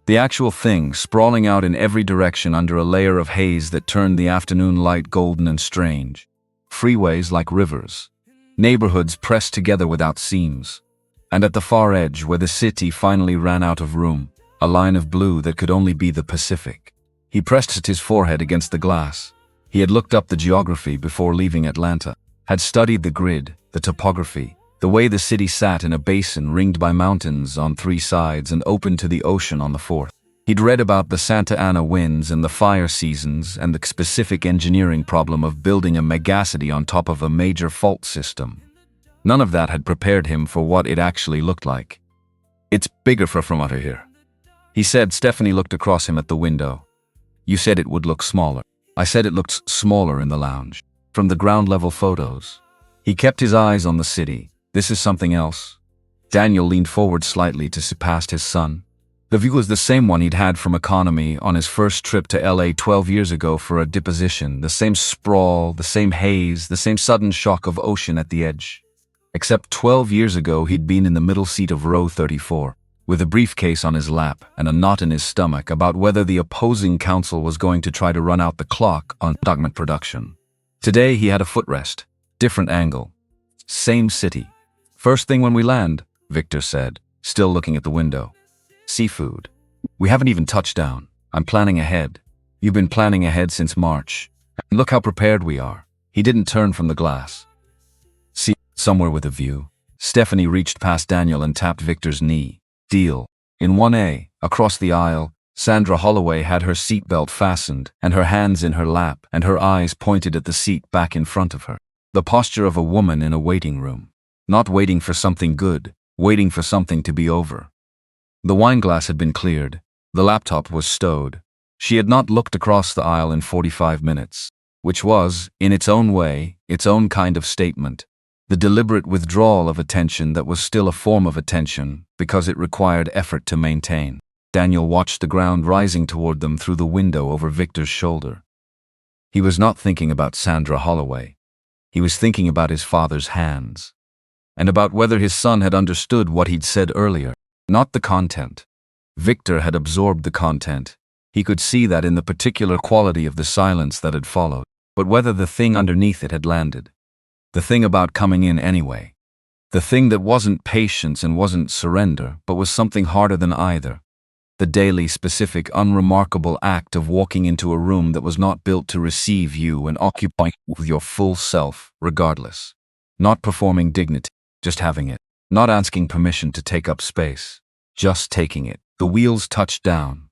The actual thing, sprawling out in every direction under a layer of haze that turned the afternoon light golden and strange. Freeways like rivers. Neighborhoods pressed together without seams. And at the far edge, where the city finally ran out of room, a line of blue that could only be the Pacific. He pressed his forehead against the glass. He had looked up the geography before leaving Atlanta, had studied the grid, the topography, the way the city sat in a basin ringed by mountains on 3 sides and open to the ocean on the 4th. He'd read about the Santa Ana winds and the fire seasons and the specific engineering problem of building a megacity on top of a major fault system. None of that had prepared him for what it actually looked like. "It's bigger from out here," he said. Stephanie looked across him at the window. "You said it would look smaller." "I said it looked smaller in the lounge. From the ground-level photos." He kept his eyes on the city. "This is something else." Daniel leaned forward slightly to see past his son. The view was the same one he'd had from economy on his first trip to LA 12 years ago for a deposition. The same sprawl, the same haze, the same sudden shock of ocean at the edge. Except 12 years ago he'd been in the middle seat of row 34, with a briefcase on his lap and a knot in his stomach about whether the opposing counsel was going to try to run out the clock on document production. Today he had a footrest, different angle, same city. "First thing when we land," Victor said, still looking at the window. "Seafood. We haven't even touched down. I'm planning ahead." "You've been planning ahead since March. And look how prepared we are." He didn't turn from the glass. "See, somewhere with a view." Stephanie reached past Daniel and tapped Victor's knee. "Deal." In 1A, across the aisle, Sandra Holloway had her seatbelt fastened and her hands in her lap and her eyes pointed at the seat back in front of her. The posture of a woman in a waiting room. Not waiting for something good, waiting for something to be over. The wine glass had been cleared. The laptop was stowed. She had not looked across the aisle in 45 minutes, which was, in its own way, its own kind of statement. The deliberate withdrawal of attention that was still a form of attention because it required effort to maintain. Daniel watched the ground rising toward them through the window over Victor's shoulder. He was not thinking about Sandra Holloway. He was thinking about his father's hands. And about whether his son had understood what he'd said earlier. Not the content. Victor had absorbed the content. He could see that in the particular quality of the silence that had followed. But whether the thing underneath it had landed. The thing about coming in anyway. The thing that wasn't patience and wasn't surrender, but was something harder than either. The daily, specific, unremarkable act of walking into a room that was not built to receive you and occupy with your full self, regardless. Not performing dignity, just having it. Not asking permission to take up space. Just taking it. The wheels touched down.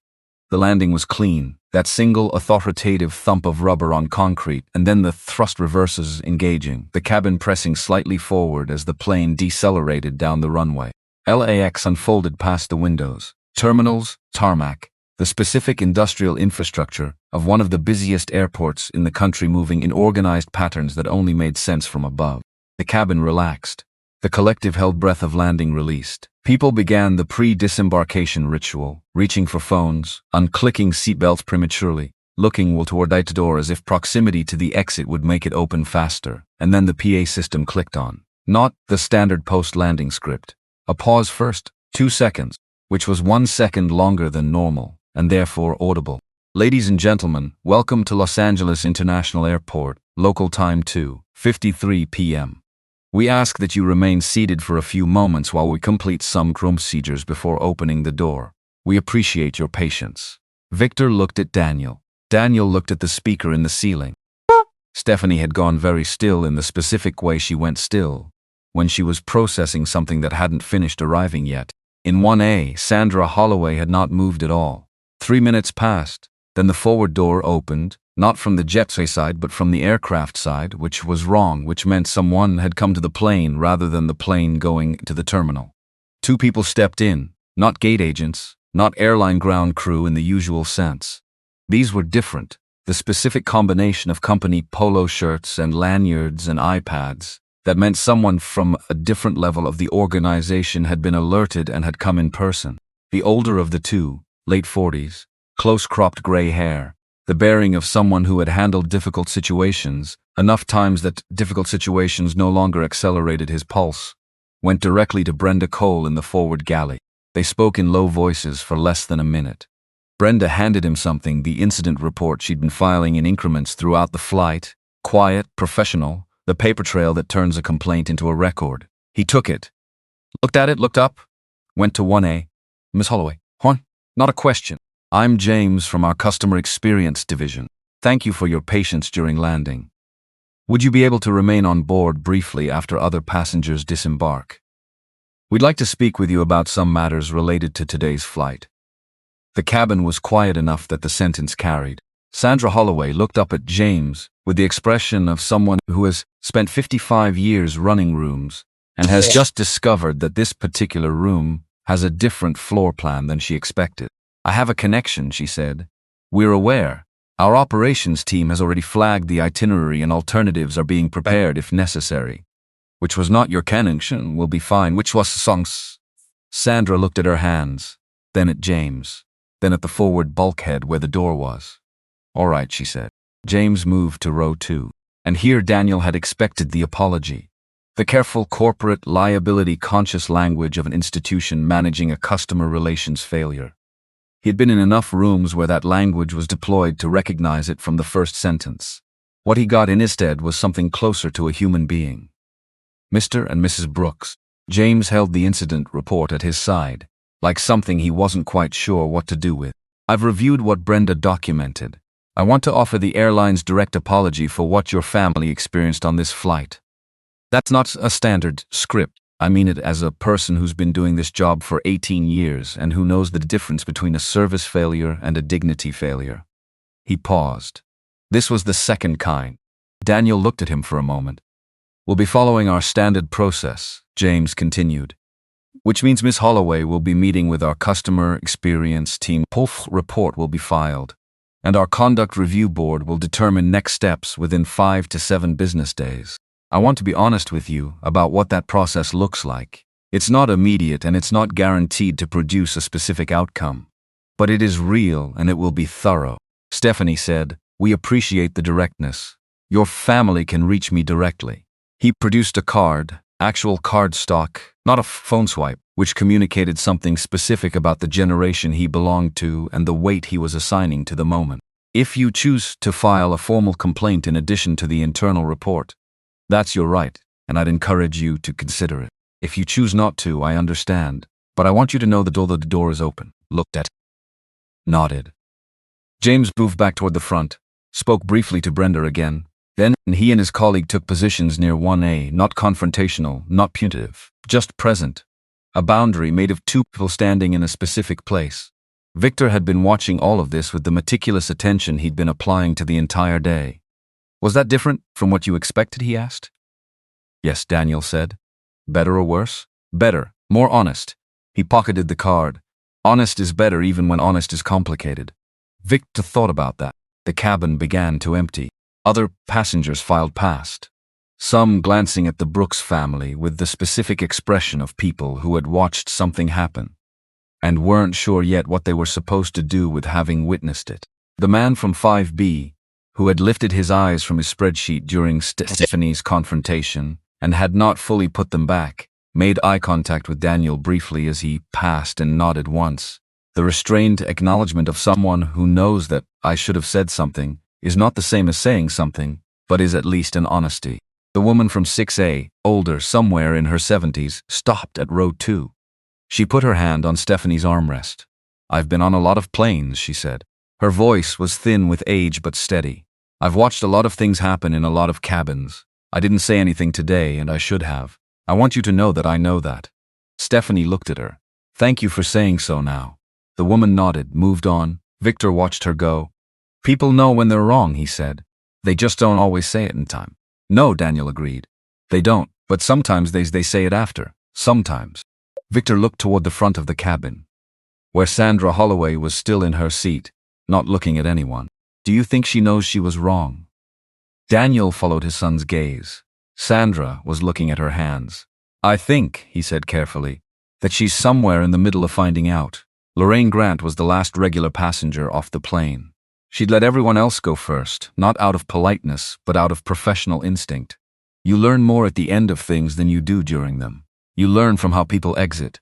The landing was clean, that single authoritative thump of rubber on concrete, and then the thrust reverses engaging, the cabin pressing slightly forward as the plane decelerated down the runway. LAX unfolded past the windows. Terminals, tarmac, the specific industrial infrastructure of one of the busiest airports in the country moving in organized patterns that only made sense from above. The cabin relaxed. The collective held breath of landing released. People began the pre-disembarkation ritual, reaching for phones, unclicking seatbelts prematurely, looking toward the door as if proximity to the exit would make it open faster, and then the PA system clicked on. Not the standard post-landing script. A pause first, 2 seconds, which was 1 second longer than normal, and therefore audible. "Ladies and gentlemen, welcome to Los Angeles International Airport, local time 2:53 p.m. We ask that you remain seated for a few moments while we complete some procedures before opening the door. We appreciate your patience." Victor looked at Daniel. Daniel looked at the speaker in the ceiling. Stephanie had gone very still in the specific way she went still, when she was processing something that hadn't finished arriving yet. In 1A, Sandra Holloway had not moved at all. 3 minutes passed, then the forward door opened, not from the jetway side but from the aircraft side, which was wrong, which meant someone had come to the plane rather than the plane going to the terminal. 2 people stepped in, not gate agents, not airline ground crew in the usual sense. These were different, the specific combination of company polo shirts and lanyards and iPads. That meant someone from a different level of the organization had been alerted and had come in person. The older of the 2, late 40s, close-cropped gray hair, the bearing of someone who had handled difficult situations, enough times that difficult situations no longer accelerated his pulse, went directly to Brenda Cole in the forward galley. They spoke in low voices for less than a minute. Brenda handed him something, the incident report she'd been filing in increments throughout the flight, quiet, professional, the paper trail that turns a complaint into a record. He took it, looked at it, looked up, went to 1A. "Miss Holloway, Juan, not a question. I'm James from our Customer Experience Division. Thank you for your patience during landing. Would you be able to remain on board briefly after other passengers disembark? We'd like to speak with you about some matters related to today's flight." The cabin was quiet enough that the sentence carried. Sandra Holloway looked up at James with the expression of someone who has spent 55 years running rooms and has just discovered that this particular room has a different floor plan than she expected. I have a connection, she said. We're aware. Our operations team has already flagged the itinerary and alternatives are being prepared if necessary. Which was not your connection, will be fine. Which was songs? Sandra looked at her hands, then at James, then at the forward bulkhead where the door was. All right, she said. James moved to row 2. And here Daniel had expected the apology. The careful corporate liability-conscious language of an institution managing a customer relations failure. He had been in enough rooms where that language was deployed to recognize it from the first sentence. What he got in instead was something closer to a human being. Mr. and Mrs. Brooks. James held the incident report at his side, like something he wasn't quite sure what to do with. I've reviewed what Brenda documented. I want to offer the airline's direct apology for what your family experienced on this flight. That's not a standard script. I mean it as a person who's been doing this job for 18 years and who knows the difference between a service failure and a dignity failure. He paused. This was the second kind. Daniel looked at him for a moment. We'll be following our standard process, James continued, which means Miss Holloway will be meeting with our customer experience team. POF report will be filed, and our conduct review board will determine next steps within 5 to 7 business days. I want to be honest with you about what that process looks like. It's not immediate and it's not guaranteed to produce a specific outcome. But it is real and it will be thorough. Stephanie said, we appreciate the directness. Your family can reach me directly. He produced a card, actual card stock, not a phone swipe, which communicated something specific about the generation he belonged to and the weight he was assigning to the moment. If you choose to file a formal complaint in addition to the internal report, that's your right, and I'd encourage you to consider it. If you choose not to, I understand, but I want you to know the door is open. Looked at. Nodded. James moved back toward the front, spoke briefly to Brenda again. Then he and his colleague took positions near 1A, not confrontational, not punitive, just present. A boundary made of 2 people standing in a specific place. Victor had been watching all of this with the meticulous attention he'd been applying to the entire day. Was that different from what you expected, he asked. Yes, Daniel said. Better or worse? Better, more honest. He pocketed the card. Honest is better even when honest is complicated. Victor thought about that. The cabin began to empty. Other passengers filed past. Some glancing at the Brooks family with the specific expression of people who had watched something happen and weren't sure yet what they were supposed to do with having witnessed it. The man from 5B, who had lifted his eyes from his spreadsheet during Stephanie's confrontation and had not fully put them back, made eye contact with Daniel briefly as he passed and nodded once. The restrained acknowledgement of someone who knows that I should have said something is not the same as saying something, but is at least an honesty. The woman from 6A, older, somewhere in her 70s, stopped at row 2. She put her hand on Stephanie's armrest. I've been on a lot of planes, she said. Her voice was thin with age but steady. I've watched a lot of things happen in a lot of cabins. I didn't say anything today, and I should have. I want you to know that I know that. Stephanie looked at her. Thank you for saying so now. The woman nodded, moved on. Victor watched her go. People know when they're wrong, he said. They just don't always say it in time. No, Daniel agreed. They don't, but sometimes they say it after. Sometimes. Victor looked toward the front of the cabin, where Sandra Holloway was still in her seat, not looking at anyone. Do you think she knows she was wrong? Daniel followed his son's gaze. Sandra was looking at her hands. I think, he said carefully, that she's somewhere in the middle of finding out. Lorraine Grant was the last regular passenger off the plane. She'd let everyone else go first, not out of politeness, but out of professional instinct. You learn more at the end of things than you do during them. You learn from how people exit.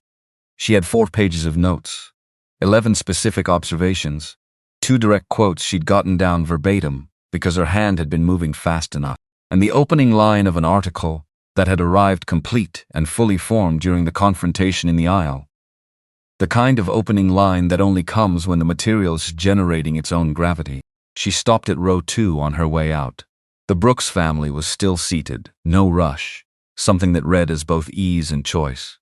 She had 4 pages of notes, 11 specific observations, 2 direct quotes she'd gotten down verbatim because her hand had been moving fast enough, and the opening line of an article that had arrived complete and fully formed during the confrontation in the aisle. The kind of opening line that only comes when the material's generating its own gravity. She stopped at row 2 on her way out. The Brooks family was still seated, no rush, something that read as both ease and choice.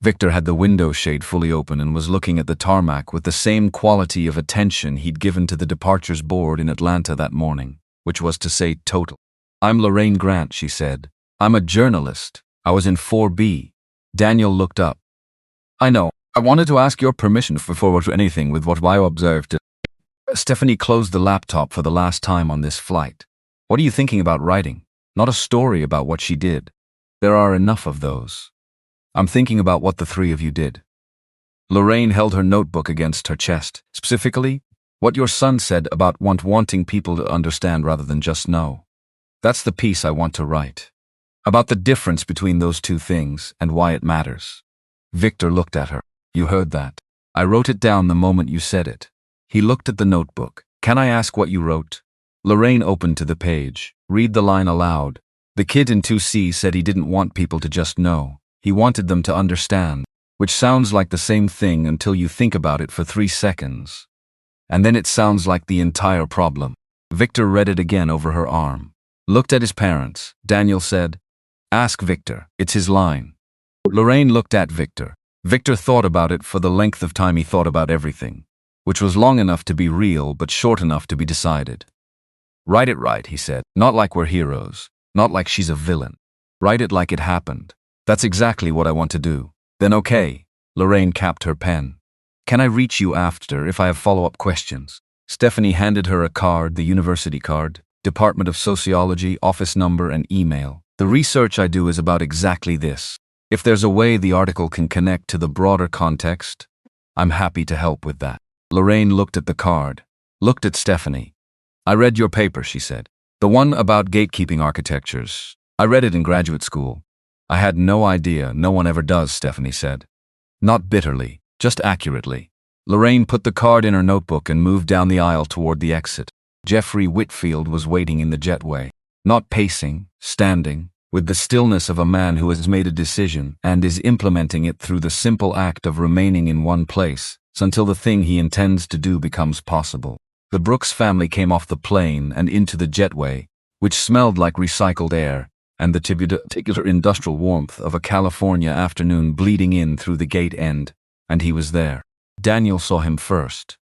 Victor had the window shade fully open and was looking at the tarmac with the same quality of attention he'd given to the departures board in Atlanta that morning, which was to say total. "I'm Lorraine Grant," she said. "I'm a journalist. I was in 4B. Daniel looked up. "I know. I wanted to ask your permission for forward to anything with what I observed." Stephanie closed the laptop for the last time on this flight. "What are you thinking about writing? Not a story about what she did. There are enough of those. I'm thinking about what the three of you did." Lorraine held her notebook against her chest. "Specifically, what your son said about wanting people to understand rather than just know. That's the piece I want to write. About the difference between those two things and why it matters." Victor looked at her. "You heard that. I wrote it down the moment you said it." He looked at the notebook. "Can I ask what you wrote?" Lorraine opened to the page. "Read the line aloud." "The kid in 2C said he didn't want people to just know. He wanted them to understand, which sounds like the same thing until you think about it for 3 seconds. And then it sounds like the entire problem." Victor read it again over her arm. Looked at his parents. Daniel said, "Ask Victor. It's his line." Lorraine looked at Victor. Victor thought about it for the length of time he thought about everything, which was long enough to be real but short enough to be decided. "Write it right," he said. "Not like we're heroes. Not like she's a villain. Write it like it happened. That's exactly what I want to do." "Then okay." Lorraine capped her pen. "Can I reach you after if I have follow-up questions?" Stephanie handed her a card, the university card, Department of Sociology, office number, and email. "The research I do is about exactly this. If there's a way the article can connect to the broader context, I'm happy to help with that." Lorraine looked at the card, looked at Stephanie. "I read your paper," she said. "The one about gatekeeping architectures. I read it in graduate school." "I had no idea. No one ever does," Stephanie said. Not bitterly, just accurately. Lorraine put the card in her notebook and moved down the aisle toward the exit. Jeffrey Whitfield was waiting in the jetway. Not pacing, standing, with the stillness of a man who has made a decision and is implementing it through the simple act of remaining in one place until the thing he intends to do becomes possible. The Brooks family came off the plane and into the jetway, which smelled like recycled air, and the particular industrial warmth of a California afternoon bleeding in through the gate end, and he was there. Daniel saw him first.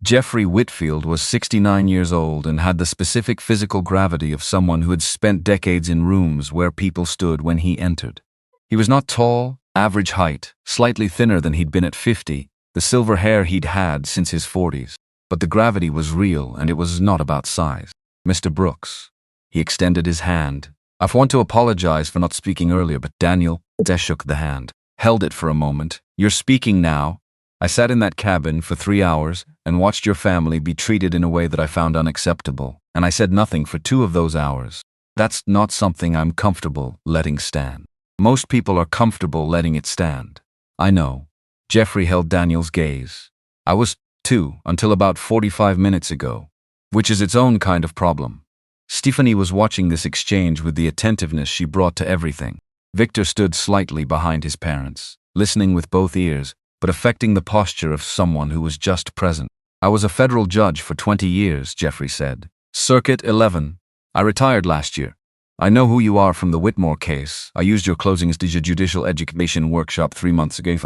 Jeffrey Whitfield was 69 years old and had the specific physical gravity of someone who had spent decades in rooms where people stood when he entered. He was not tall, average height, slightly thinner than he'd been at 50, the silver hair he'd had since his 40s. But the gravity was real, and it was not about size. "Mr. Brooks." He extended his hand. "I want to apologize for not speaking earlier, but Daniel." Shook the hand, held it for a moment. "You're speaking now. I sat in that cabin for 3 hours and watched your family be treated in a way that I found unacceptable, and I said nothing for 2 of those hours. That's not something I'm comfortable letting stand. Most people are comfortable letting it stand." "I know." Jeffrey held Daniel's gaze. "I was too, until about 45 minutes ago, which is its own kind of problem." Stephanie was watching this exchange with the attentiveness she brought to everything. Victor stood slightly behind his parents, listening with both ears, but affecting the posture of someone who was just present. "I was a federal judge for 20 years, Jeffrey said. Circuit 11. I retired last year. I know who you are from the Whitmore case. I used your closings to judicial education workshop 3 months ago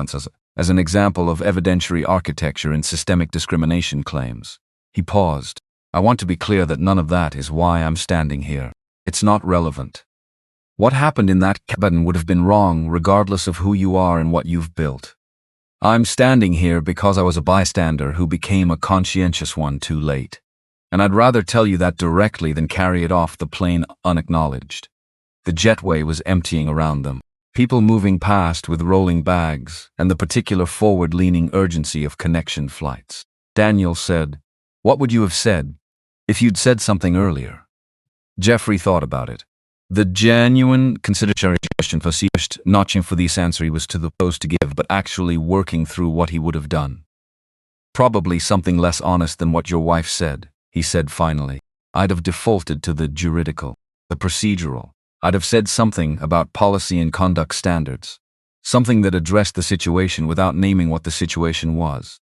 as an example of evidentiary architecture in systemic discrimination claims." He paused. "I want to be clear that none of that is why I'm standing here. It's not relevant. What happened in that cabin would have been wrong regardless of who you are and what you've built. I'm standing here because I was a bystander who became a conscientious one too late. And I'd rather tell you that directly than carry it off the plane unacknowledged." The jetway was emptying around them, people moving past with rolling bags and the particular forward-leaning urgency of connection flights. Daniel said, "What would you have said if you'd said something earlier?" Jeffrey thought about it. The genuine consideration for notching for this answer he was supposed to give, but actually working through what he would have done. "Probably something less honest than what your wife said," he said finally. "I'd have defaulted to the juridical, the procedural. I'd have said something about policy and conduct standards, something that addressed the situation without naming what the situation was."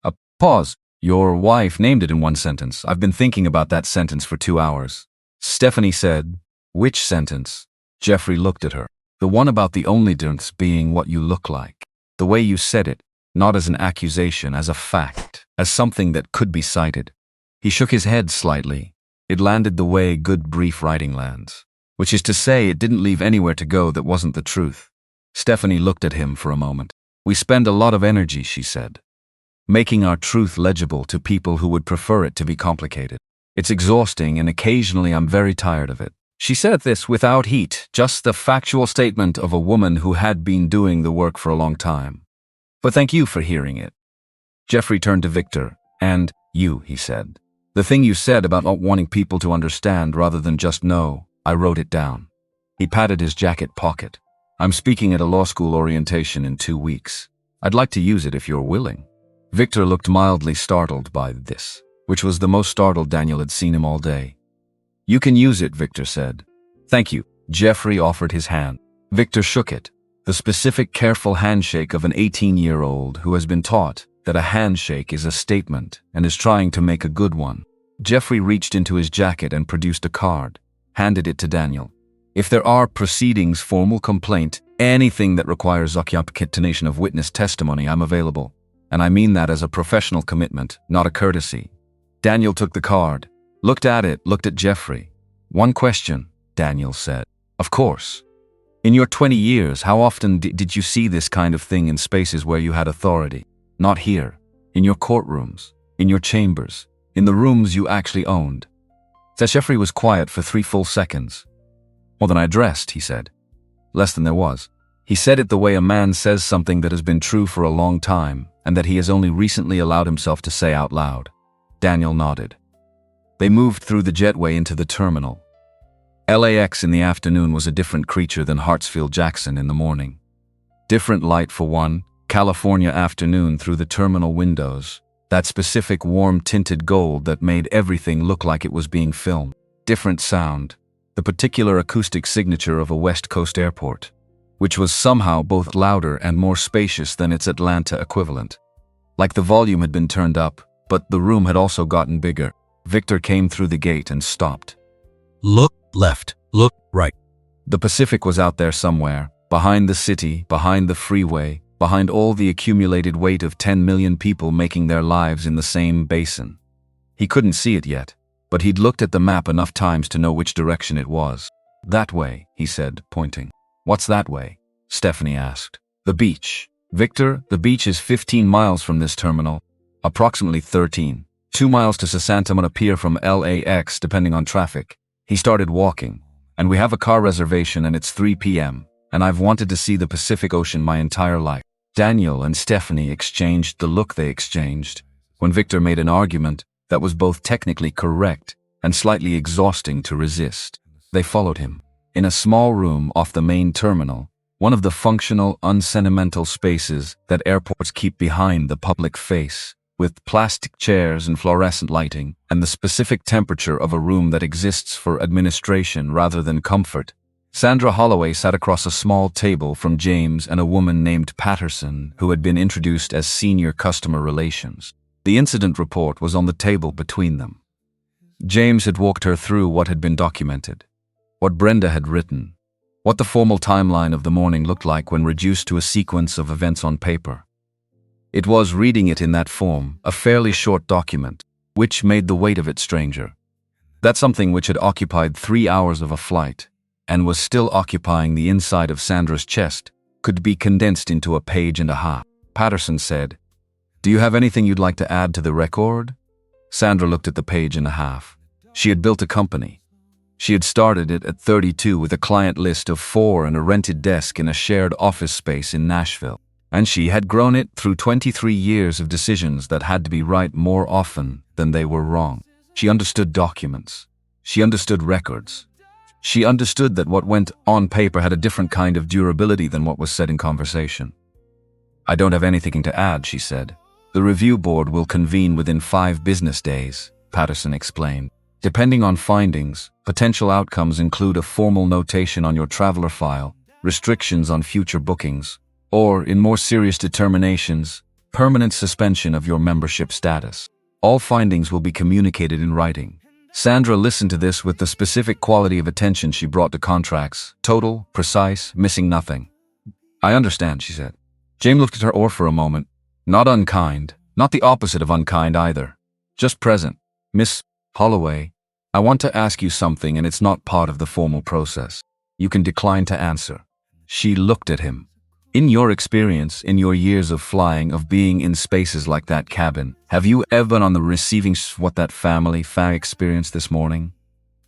A pause. "Your wife named it in one sentence. I've been thinking about that sentence for 2 hours." Stephanie said, "Which sentence?" Jeffrey looked at her. The one about the only difference being what you look like. The way you said it, not as an accusation, as a fact, as something that could be cited. He shook his head slightly. It landed the way good brief writing lands. Which is to say, it didn't leave anywhere to go that wasn't the truth. Stephanie looked at him for a moment. We spend a lot of energy, she said, making our truth legible to people who would prefer it to be complicated. It's exhausting, and occasionally I'm very tired of it. She said this without heat, just the factual statement of a woman who had been doing the work for a long time. But thank you for hearing it. Jeffrey turned to Victor. And you, he said. The thing you said about not wanting people to understand rather than just know, I wrote it down. He patted his jacket pocket. I'm speaking at a law school orientation in 2 weeks. I'd like to use it if you're willing. Victor looked mildly startled by this, which was the most startled Daniel had seen him all day. You can use it, Victor said. Thank you. Jeffrey offered his hand. Victor shook it, the specific, careful handshake of an 18-year-old who has been taught that a handshake is a statement and is trying to make a good one. Jeffrey reached into his jacket and produced a card, handed it to Daniel. If there are proceedings, formal complaint, anything that requires occultation of witness testimony, I'm available. And I mean that as a professional commitment, not a courtesy. Daniel took the card, looked at it, looked at Jeffrey. One question, Daniel said. Of course. In your 20 years, how often did you see this kind of thing in spaces where you had authority? Not here. In your courtrooms, in your chambers, in the rooms you actually owned. Jeffrey was quiet for 3 full seconds. More than I addressed, he said. Less than there was. He said it the way a man says something that has been true for a long time and that he has only recently allowed himself to say out loud. Daniel nodded. They moved through the jetway into the terminal. LAX in the afternoon was a different creature than Hartsfield-Jackson in the morning. Different light for one, California afternoon through the terminal windows, that specific warm-tinted gold that made everything look like it was being filmed. Different sound, the particular acoustic signature of a West Coast airport, which was somehow both louder and more spacious than its Atlanta equivalent. Like the volume had been turned up, but the room had also gotten bigger. Victor came through the gate and stopped. Look left, look right. The Pacific was out there somewhere, behind the city, behind the freeway, behind all the accumulated weight of 10 million people making their lives in the same basin. He couldn't see it yet, but he'd looked at the map enough times to know which direction it was. That way, he said, pointing. What's that way? Stephanie asked. The beach. Victor, the beach is 15 miles from this terminal, approximately 13. 2 miles to Santa Monica Pier from LAX, depending on traffic. He started walking, and we have a car reservation and it's 3 p.m., and I've wanted to see the Pacific Ocean my entire life. Daniel and Stephanie exchanged the look they exchanged when Victor made an argument that was both technically correct and slightly exhausting to resist. They followed him. In a small room off the main terminal, one of the functional, unsentimental spaces that airports keep behind the public face, with plastic chairs and fluorescent lighting, and the specific temperature of a room that exists for administration rather than comfort. Sandra Holloway sat across a small table from James and a woman named Patterson, who had been introduced as senior customer relations. The incident report was on the table between them. James had walked her through what had been documented, what Brenda had written, what the formal timeline of the morning looked like when reduced to a sequence of events on paper. It was, reading it in that form, a fairly short document, which made the weight of it stranger. That something which had occupied 3 hours of a flight, and was still occupying the inside of Sandra's chest, could be condensed into a page and a half. Patterson said, "Do you have anything you'd like to add to the record?" Sandra looked at the page and a half. She had built a company. She had started it at 32 with a client list of 4 and a rented desk in a shared office space in Nashville. And she had grown it through 23 years of decisions that had to be right more often than they were wrong. She understood documents. She understood records. She understood that what went on paper had a different kind of durability than what was said in conversation. "I don't have anything to add," she said. "The review board will convene within 5 business days," Patterson explained. "Depending on findings, potential outcomes include a formal notation on your traveler file, restrictions on future bookings, or, in more serious determinations, permanent suspension of your membership status. All findings will be communicated in writing. Sandra listened to this with the specific quality of attention she brought to contracts. Total, precise, missing nothing. I understand, she said. James looked at her oar for a moment. Not unkind, not the opposite of unkind either. Just present. Miss Holloway, I want to ask you something and it's not part of the formal process. You can decline to answer. She looked at him. In your experience, in your years of flying, of being in spaces like that cabin, have you ever been on the receiving what that family experienced this morning?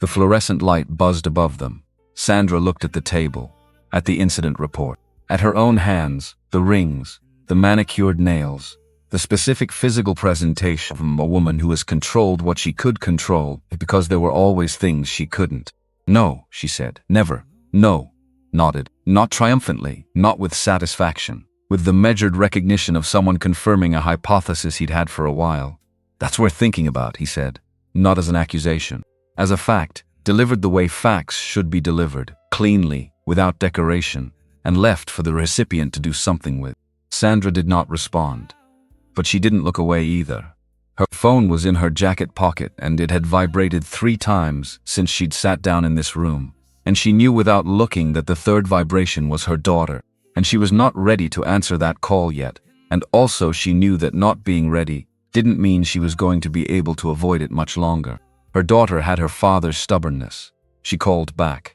The fluorescent light buzzed above them. Sandra looked at the table, at the incident report, at her own hands, the rings, the manicured nails, the specific physical presentation of a woman who has controlled what she could control because there were always things she couldn't. No, she said, never, no. Nodded, not triumphantly, not with satisfaction, with the measured recognition of someone confirming a hypothesis he'd had for a while. That's worth thinking about, he said, not as an accusation. As a fact, delivered the way facts should be delivered, cleanly, without decoration, and left for the recipient to do something with. Sandra did not respond. But she didn't look away either. Her phone was in her jacket pocket and it had vibrated 3 times since she'd sat down in this room. And she knew without looking that the third vibration was her daughter, and she was not ready to answer that call yet, and also she knew that not being ready didn't mean she was going to be able to avoid it much longer. Her daughter had her father's stubbornness. She called back.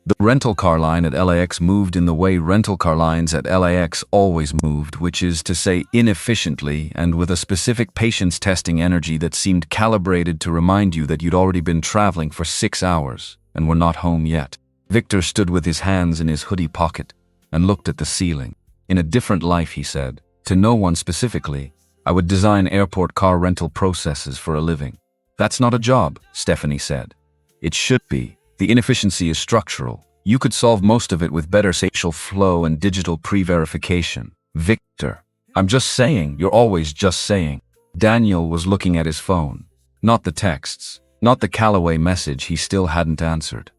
The rental car line at LAX moved in the way rental car lines at LAX always moved, which is to say inefficiently and with a specific patience testing energy that seemed calibrated to remind you that you'd already been traveling for 6 hours. And were not home yet. Victor stood with his hands in his hoodie pocket and looked at the ceiling. In a different life, he said, to no one specifically, I would design airport car rental processes for a living. That's not a job, Stephanie said. It should be. The inefficiency is structural. You could solve most of it with better spatial flow and digital pre-verification. Victor, I'm just saying, you're always just saying. Daniel was looking at his phone, not the texts. Not the Callaway message he still hadn't answered,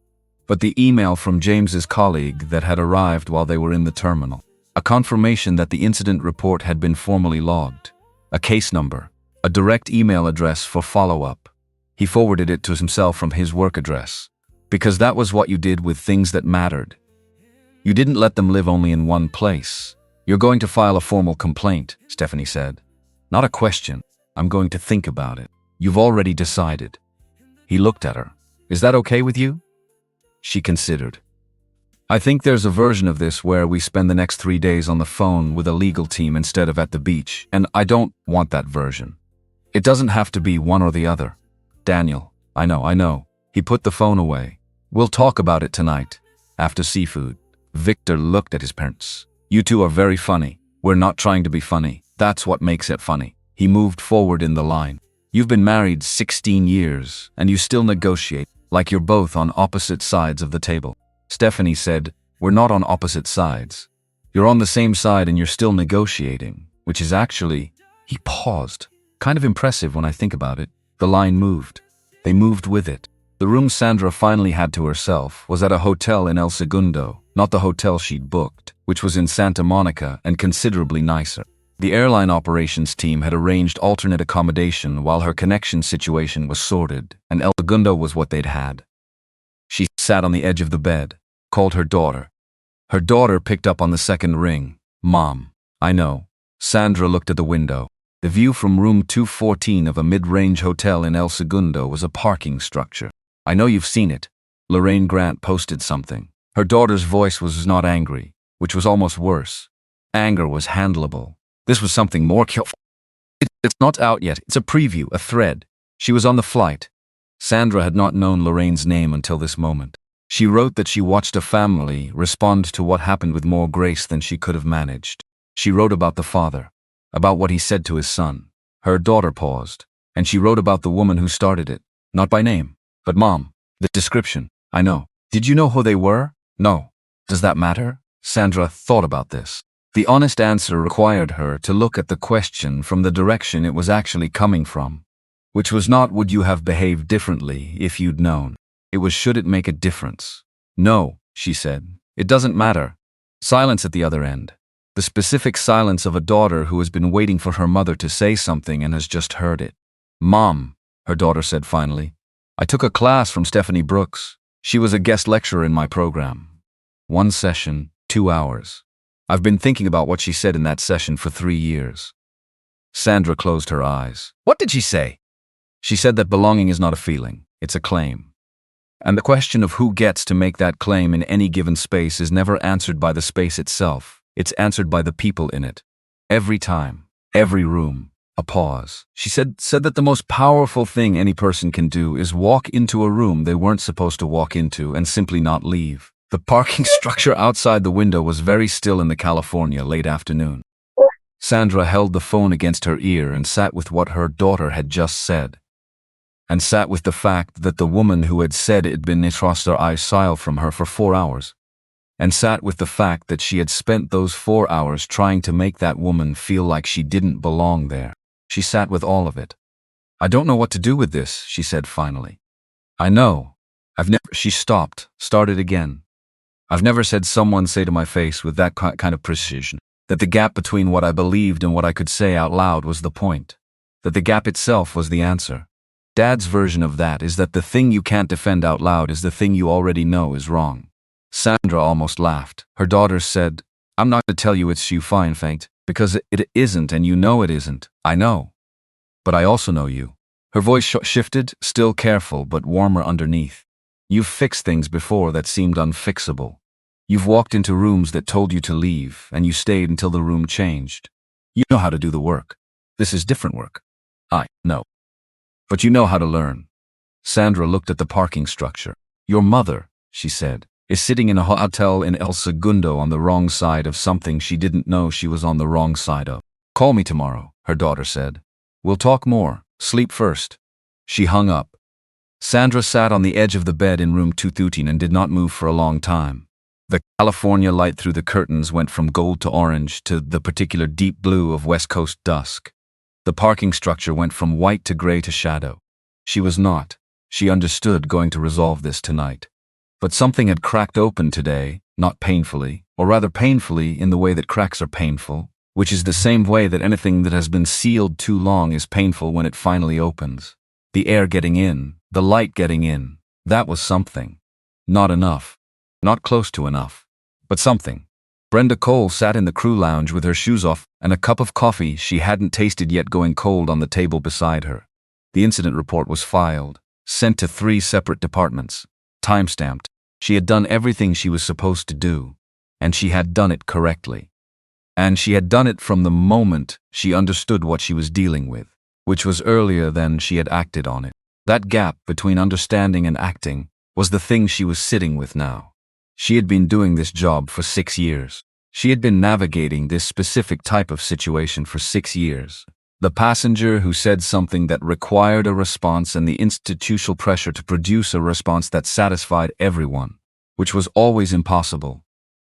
but the email from James's colleague that had arrived while they were in the terminal. A confirmation that the incident report had been formally logged. A case number. A direct email address for follow-up. He forwarded it to himself from his work address. Because that was what you did with things that mattered. You didn't let them live only in one place. You're going to file a formal complaint, Stephanie said. Not a question. I'm going to think about it. You've already decided. He looked at her. Is that okay with you? She considered. I think there's a version of this where we spend the next 3 days on the phone with a legal team instead of at the beach, and I don't want that version. It doesn't have to be one or the other. Daniel, I know. He put the phone away. We'll talk about it tonight, after seafood. Victor looked at his parents. You two are very funny. We're not trying to be funny. That's what makes it funny. He moved forward in the line. You've been married 16 years, and you still negotiate, like you're both on opposite sides of the table. Stephanie said, we're not on opposite sides. You're on the same side and you're still negotiating, which is actually, he paused. Kind of impressive when I think about it. The line moved. They moved with it. The room Sandra finally had to herself was at a hotel in El Segundo, not the hotel she'd booked, which was in Santa Monica and considerably nicer. The airline operations team had arranged alternate accommodation while her connection situation was sorted, and El Segundo was what they'd had. She sat on the edge of the bed, called her daughter. Her daughter picked up on the second ring. Mom, I know. Sandra looked at the window. The view from room 214 of a mid-range hotel in El Segundo was a parking structure. I know you've seen it. Lorraine Grant posted something. Her daughter's voice was not angry, which was almost worse. Anger was handleable. This was something more careful. It's not out yet. It's a preview, a thread. She was on the flight. Sandra had not known Lorraine's name until this moment. She wrote that she watched a family respond to what happened with more grace than she could have managed. She wrote about the father, about what he said to his son. Her daughter paused, and she wrote about the woman who started it, not by name, but Mom. The description, I know. Did you know who they were? No. Does that matter? Sandra thought about this. The honest answer required her to look at the question from the direction it was actually coming from, which was not would you have behaved differently if you'd known. It was should it make a difference. No, she said. It doesn't matter. Silence at the other end. The specific silence of a daughter who has been waiting for her mother to say something and has just heard it. Mom, her daughter said finally, I took a class from Stephanie Brooks. She was a guest lecturer in my program. One session, 2 hours. I've been thinking about what she said in that session for 3 years. Sandra closed her eyes. What did she say? She said that belonging is not a feeling, it's a claim. And the question of who gets to make that claim in any given space is never answered by the space itself. It's answered by the people in it. Every time, every room, a pause. She said that the most powerful thing any person can do is walk into a room they weren't supposed to walk into and simply not leave. The parking structure outside the window was very still in the California late afternoon. Sandra held the phone against her ear and sat with what her daughter had just said. And sat with the fact that the woman who had said it had been across her eyes siled from her for 4 hours. And sat with the fact that she had spent those 4 hours trying to make that woman feel like she didn't belong there. She sat with all of it. I don't know what to do with this, she said finally. I know. She stopped, started again. I've never said someone say to my face with that kind of precision that the gap between what I believed and what I could say out loud was the point. That the gap itself was the answer. Dad's version of that is that the thing you can't defend out loud is the thing you already know is wrong. Sandra almost laughed. Her daughter said, I'm not going to tell you it's you fine, Faint, because it isn't and you know it isn't. I know. But I also know you. Her voice shifted, still careful but warmer underneath. You've fixed things before that seemed unfixable. You've walked into rooms that told you to leave, and you stayed until the room changed. You know how to do the work. This is different work. I know. But you know how to learn. Sandra looked at the parking structure. Your mother, she said, is sitting in a hotel in El Segundo on the wrong side of something she didn't know she was on the wrong side of. Call me tomorrow, her daughter said. We'll talk more. Sleep first. She hung up. Sandra sat on the edge of the bed in room 213 and did not move for a long time. The California light through the curtains went from gold to orange to the particular deep blue of West Coast dusk. The parking structure went from white to gray to shadow. She was not, she understood, going to resolve this tonight. But something had cracked open today, not painfully, or rather painfully in the way that cracks are painful, which is the same way that anything that has been sealed too long is painful when it finally opens. The air getting in, the light getting in, that was something. Not enough. Not close to enough. But something. Brenda Cole sat in the crew lounge with her shoes off and a cup of coffee she hadn't tasted yet going cold on the table beside her. The incident report was filed, sent to 3 separate departments, time-stamped. She had done everything she was supposed to do, and she had done it correctly. And she had done it from the moment she understood what she was dealing with, which was earlier than she had acted on it. That gap between understanding and acting was the thing she was sitting with now. She had been doing this job for 6 years. She had been navigating this specific type of situation for 6 years. The passenger who said something that required a response and the institutional pressure to produce a response that satisfied everyone, which was always impossible,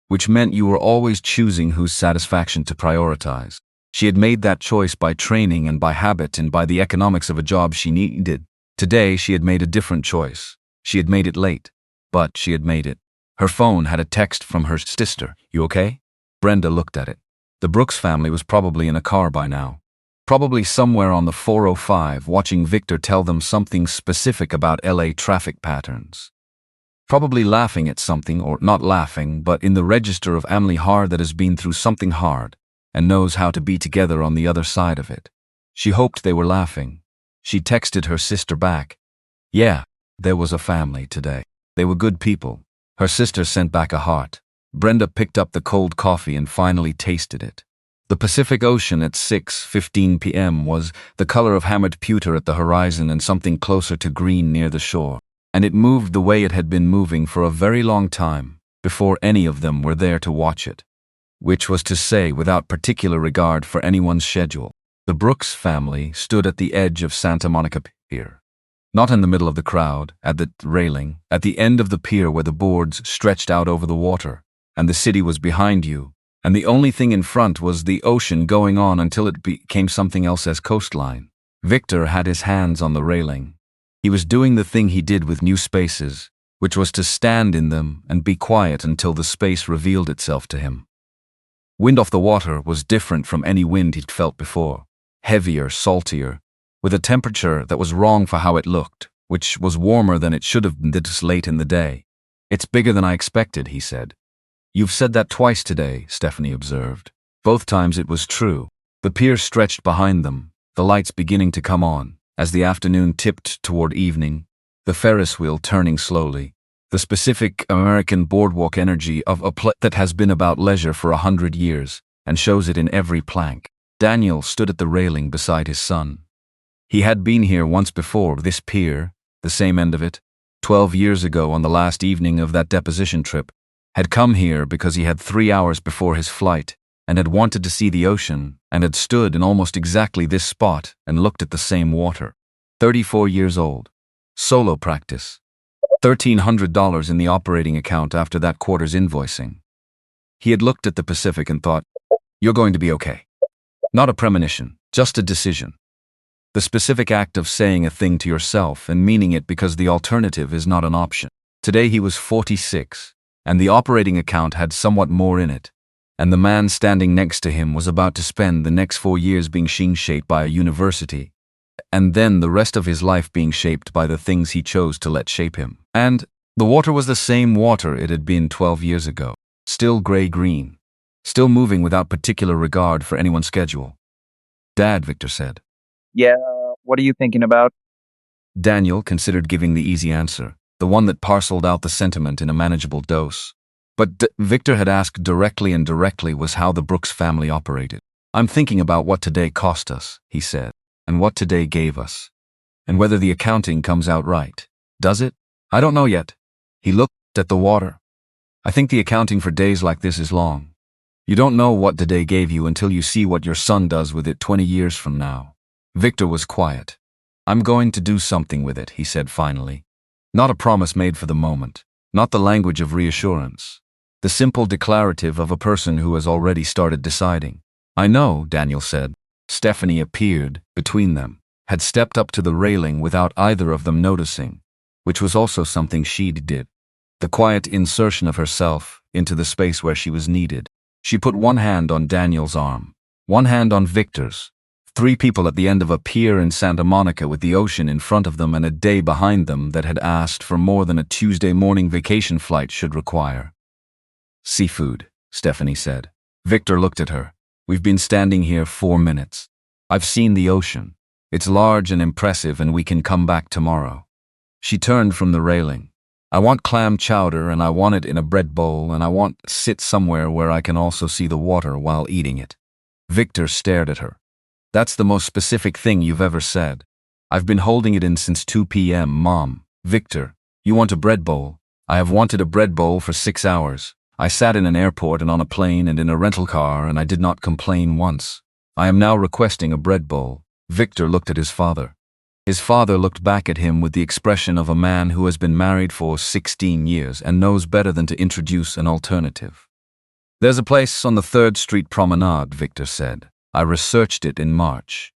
which meant you were always choosing whose satisfaction to prioritize. She had made that choice by training and by habit and by the economics of a job she needed. Today she had made a different choice. She had made it late, but she had made it. Her phone had a text from her sister. You okay? Brenda looked at it. The Brooks family was probably in a car by now. Probably somewhere on the 405 watching Victor tell them something specific about LA traffic patterns. Probably laughing at something, or not laughing, but in the register of Emily Hard that has been through something hard and knows how to be together on the other side of it. She hoped they were laughing. She texted her sister back. Yeah, there was a family today. They were good people. Her sister sent back a heart. Brenda picked up the cold coffee and finally tasted it. The Pacific Ocean at 6:15 p.m. was the color of hammered pewter at the horizon and something closer to green near the shore. And it moved the way it had been moving for a very long time, before any of them were there to watch it. Which was to say, without particular regard for anyone's schedule. The Brooks family stood at the edge of Santa Monica Pier. Not in the middle of the crowd, at the railing, at the end of the pier where the boards stretched out over the water, and the city was behind you, and the only thing in front was the ocean going on until it became something else as coastline. Victor had his hands on the railing. He was doing the thing he did with new spaces, which was to stand in them and be quiet until the space revealed itself to him. Wind off the water was different from any wind he'd felt before, heavier, saltier, with a temperature that was wrong for how it looked, which was warmer than it should have been this late in the day. It's bigger than I expected, he said. You've said that twice today, Stephanie observed. Both times it was true. The pier stretched behind them, the lights beginning to come on, as the afternoon tipped toward evening, the Ferris wheel turning slowly, the specific American boardwalk energy of a place that has been about leisure for 100 years, and shows it in every plank. Daniel stood at the railing beside his son. He had been here once before, this pier, the same end of it, 12 years ago on the last evening of that deposition trip, had come here because he had 3 hours before his flight, and had wanted to see the ocean, and had stood in almost exactly this spot and looked at the same water. 34 years old. Solo practice. $1,300 in the operating account after that quarter's invoicing. He had looked at the Pacific and thought, "You're going to be okay." Not a premonition, just a decision. The specific act of saying a thing to yourself and meaning it because the alternative is not an option. Today he was 46, and the operating account had somewhat more in it, and the man standing next to him was about to spend the next 4 years being shaped by a university, and then the rest of his life being shaped by the things he chose to let shape him. And the water was the same water it had been 12 years ago, still gray-green, still moving without particular regard for anyone's schedule. "Dad," Victor said. Yeah, what are you thinking about? Daniel considered giving the easy answer, the one that parceled out the sentiment in a manageable dose. But Victor had asked directly, and directly was how the Brooks family operated. "I'm thinking about what today cost us," he said, "and what today gave us, and whether the accounting comes out right. Does it? I don't know yet." He looked at the water. "I think the accounting for days like this is long. You don't know what today gave you until you see what your son does with it 20 years from now." Victor was quiet. "I'm going to do something with it," he said finally. Not a promise made for the moment, not the language of reassurance, the simple declarative of a person who has already started deciding. "I know," Daniel said. Stephanie appeared between them, had stepped up to the railing without either of them noticing, which was also something she did. The quiet insertion of herself into the space where she was needed. She put one hand on Daniel's arm, one hand on Victor's. 3 people at the end of a pier in Santa Monica with the ocean in front of them and a day behind them that had asked for more than a Tuesday morning vacation flight should require. "Seafood," Stephanie said. Victor looked at her. "We've been standing here 4 minutes. I've seen the ocean. It's large and impressive, and we can come back tomorrow." She turned from the railing. "I want clam chowder, and I want it in a bread bowl, and I want to sit somewhere where I can also see the water while eating it." Victor stared at her. "That's the most specific thing you've ever said. I've been holding it in since 2 p.m., Mom." "Victor, you want a bread bowl?" "I have wanted a bread bowl for 6 hours. I sat in an airport and on a plane and in a rental car, and I did not complain once. I am now requesting a bread bowl." Victor looked at his father. His father looked back at him with the expression of a man who has been married for 16 years and knows better than to introduce an alternative. "There's a place on the 3rd Street Promenade," Victor said. "I researched it in March."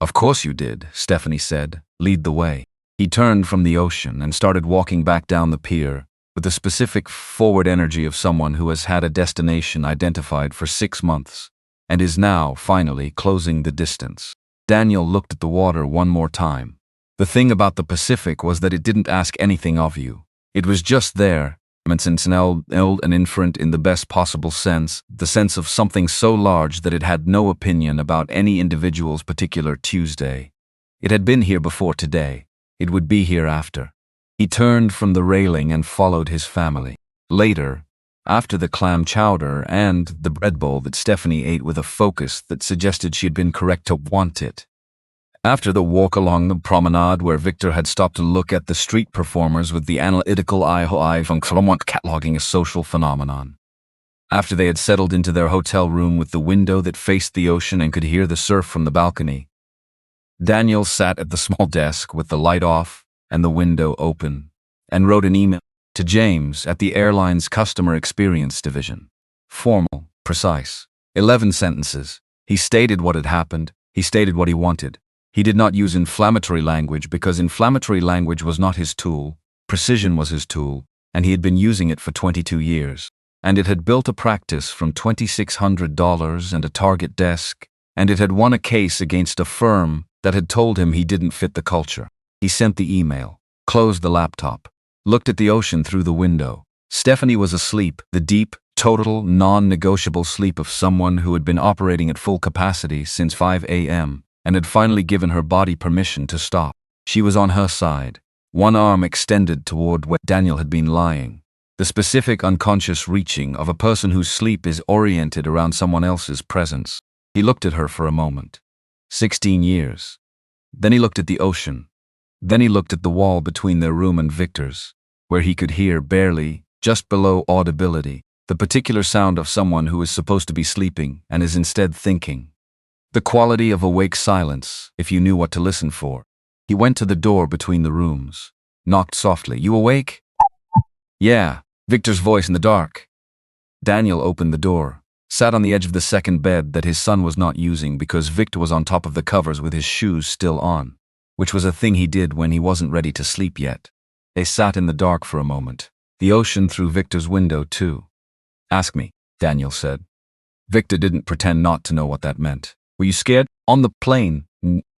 "Of course you did," Stephanie said. "Lead the way." He turned from the ocean and started walking back down the pier with the specific forward energy of someone who has had a destination identified for 6 months and is now, finally, closing the distance. Daniel looked at the water one more time. The thing about the Pacific was that it didn't ask anything of you. It was just there, and inferent in the best possible sense, the sense of something so large that it had no opinion about any individual's particular Tuesday. It had been here before today. It would be here after. He turned from the railing and followed his family. Later, after the clam chowder and the bread bowl that Stephanie ate with a focus that suggested she had been correct to want it. After the walk along the promenade where Victor had stopped to look at the street performers with the analytical eye from cataloging a social phenomenon. After they had settled into their hotel room with the window that faced the ocean and could hear the surf from the balcony, Daniel sat at the small desk with the light off and the window open and wrote an email to James at the airline's customer experience division. Formal, precise, 11 sentences. He stated what had happened. He stated what he wanted. He did not use inflammatory language because inflammatory language was not his tool. Precision was his tool, and he had been using it for 22 years. And it had built a practice from $2,600 and a target desk, and it had won a case against a firm that had told him he didn't fit the culture. He sent the email, closed the laptop, looked at the ocean through the window. Stephanie was asleep, the deep, total, non-negotiable sleep of someone who had been operating at full capacity since 5 a.m. and had finally given her body permission to stop. She was on her side, one arm extended toward where Daniel had been lying. The specific unconscious reaching of a person whose sleep is oriented around someone else's presence. He looked at her for a moment. 16 years. Then he looked at the ocean. Then he looked at the wall between their room and Victor's, where he could hear barely, just below audibility, the particular sound of someone who is supposed to be sleeping and is instead thinking. The quality of awake silence, if you knew what to listen for. He went to the door between the rooms, knocked softly. "You awake?" "Yeah," Victor's voice in the dark. Daniel opened the door, sat on the edge of the second bed that his son was not using because Victor was on top of the covers with his shoes still on, which was a thing he did when he wasn't ready to sleep yet. They sat in the dark for a moment, the ocean through Victor's window too. "Ask me," Daniel said. Victor didn't pretend not to know what that meant. "Were you scared? On the plane,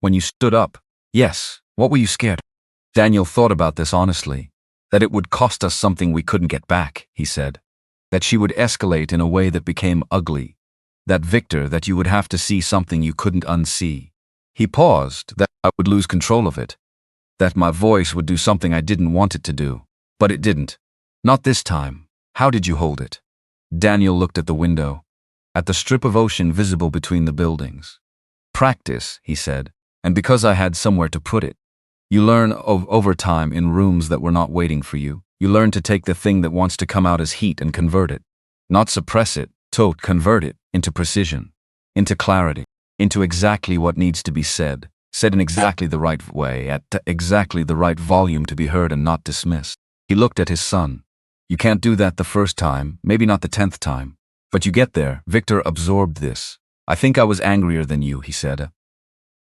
when you stood up?" "Yes. What were you scared?" Daniel thought about this honestly. That it would cost us something we couldn't get back, he said. That she would escalate in a way that became ugly. That Victor, that you would have to see something you couldn't unsee. He paused, that I would lose control of it. That my voice would do something I didn't want it to do. But it didn't. Not this time. How did you hold it? Daniel looked at the window, at the strip of ocean visible between the buildings. "Practice," he said, "and because I had somewhere to put it. You learn over time in rooms that were not waiting for you. You learn to take the thing that wants to come out as heat and convert it. Not suppress it, convert it into precision, into clarity, into exactly what needs to be said in exactly the right way, at exactly the right volume to be heard and not dismissed." He looked at his son. "You can't do that the first time, maybe not the 10th time. But you get there." Victor absorbed this. "I think I was angrier than you," he said.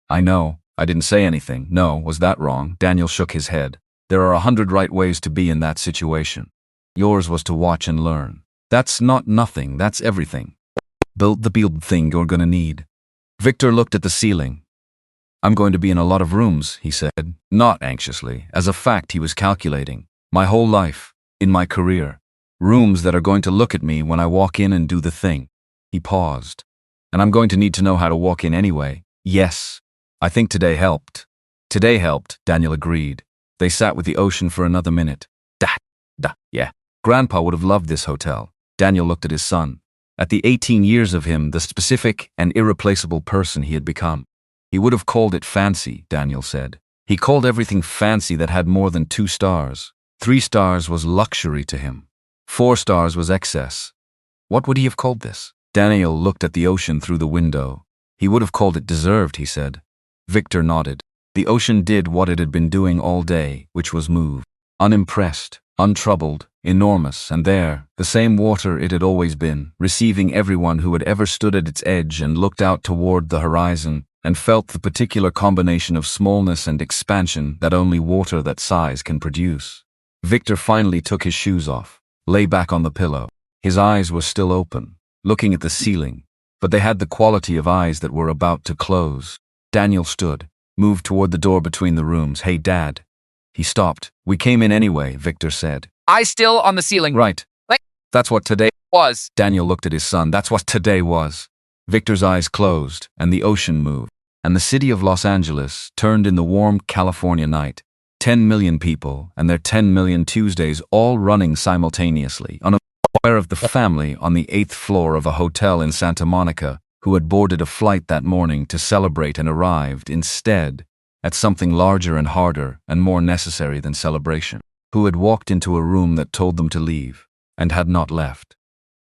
"I know. I didn't say anything." "No, was that wrong?" Daniel shook his head. "There are 100 right ways to be in that situation. Yours was to watch and learn. That's not nothing, that's everything. Build the thing you're gonna need." Victor looked at the ceiling. "I'm going to be in a lot of rooms," he said, not anxiously. As a fact, he was calculating. "My whole life, in my career. Rooms that are going to look at me when I walk in and do the thing." He paused. "And I'm going to need to know how to walk in anyway." "Yes. I think today helped." "Today helped," Daniel agreed. They sat with the ocean for another minute. Yeah. Grandpa would have loved this hotel. Daniel looked at his son. At the 18 years of him, the specific and irreplaceable person he had become. He would have called it fancy, Daniel said. He called everything fancy that had more than 2 stars. 3 stars was luxury to him. 4 stars was excess. What would he have called this? Daniel looked at the ocean through the window. He would have called it deserved, he said. Victor nodded. The ocean did what it had been doing all day, which was move. Unimpressed, untroubled, enormous, and there, the same water it had always been, receiving everyone who had ever stood at its edge and looked out toward the horizon, and felt the particular combination of smallness and expansion that only water that size can produce. Victor finally took his shoes off, lay back on the pillow. His eyes were still open, looking at the ceiling, but they had the quality of eyes that were about to close. Daniel stood, moved toward the door between the rooms. "Hey, Dad." He stopped. "We came in anyway," Victor said. Eyes still on the ceiling. "Right. Like- That's what today Was. Daniel looked at his son. "That's what today was." Victor's eyes closed, and the ocean moved, and the city of Los Angeles turned in the warm California night. 10 million people, and their 10 million Tuesdays all running simultaneously, unaware of the family on the 8th floor of a hotel in Santa Monica who had boarded a flight that morning to celebrate and arrived, instead, at something larger and harder and more necessary than celebration, who had walked into a room that told them to leave, and had not left.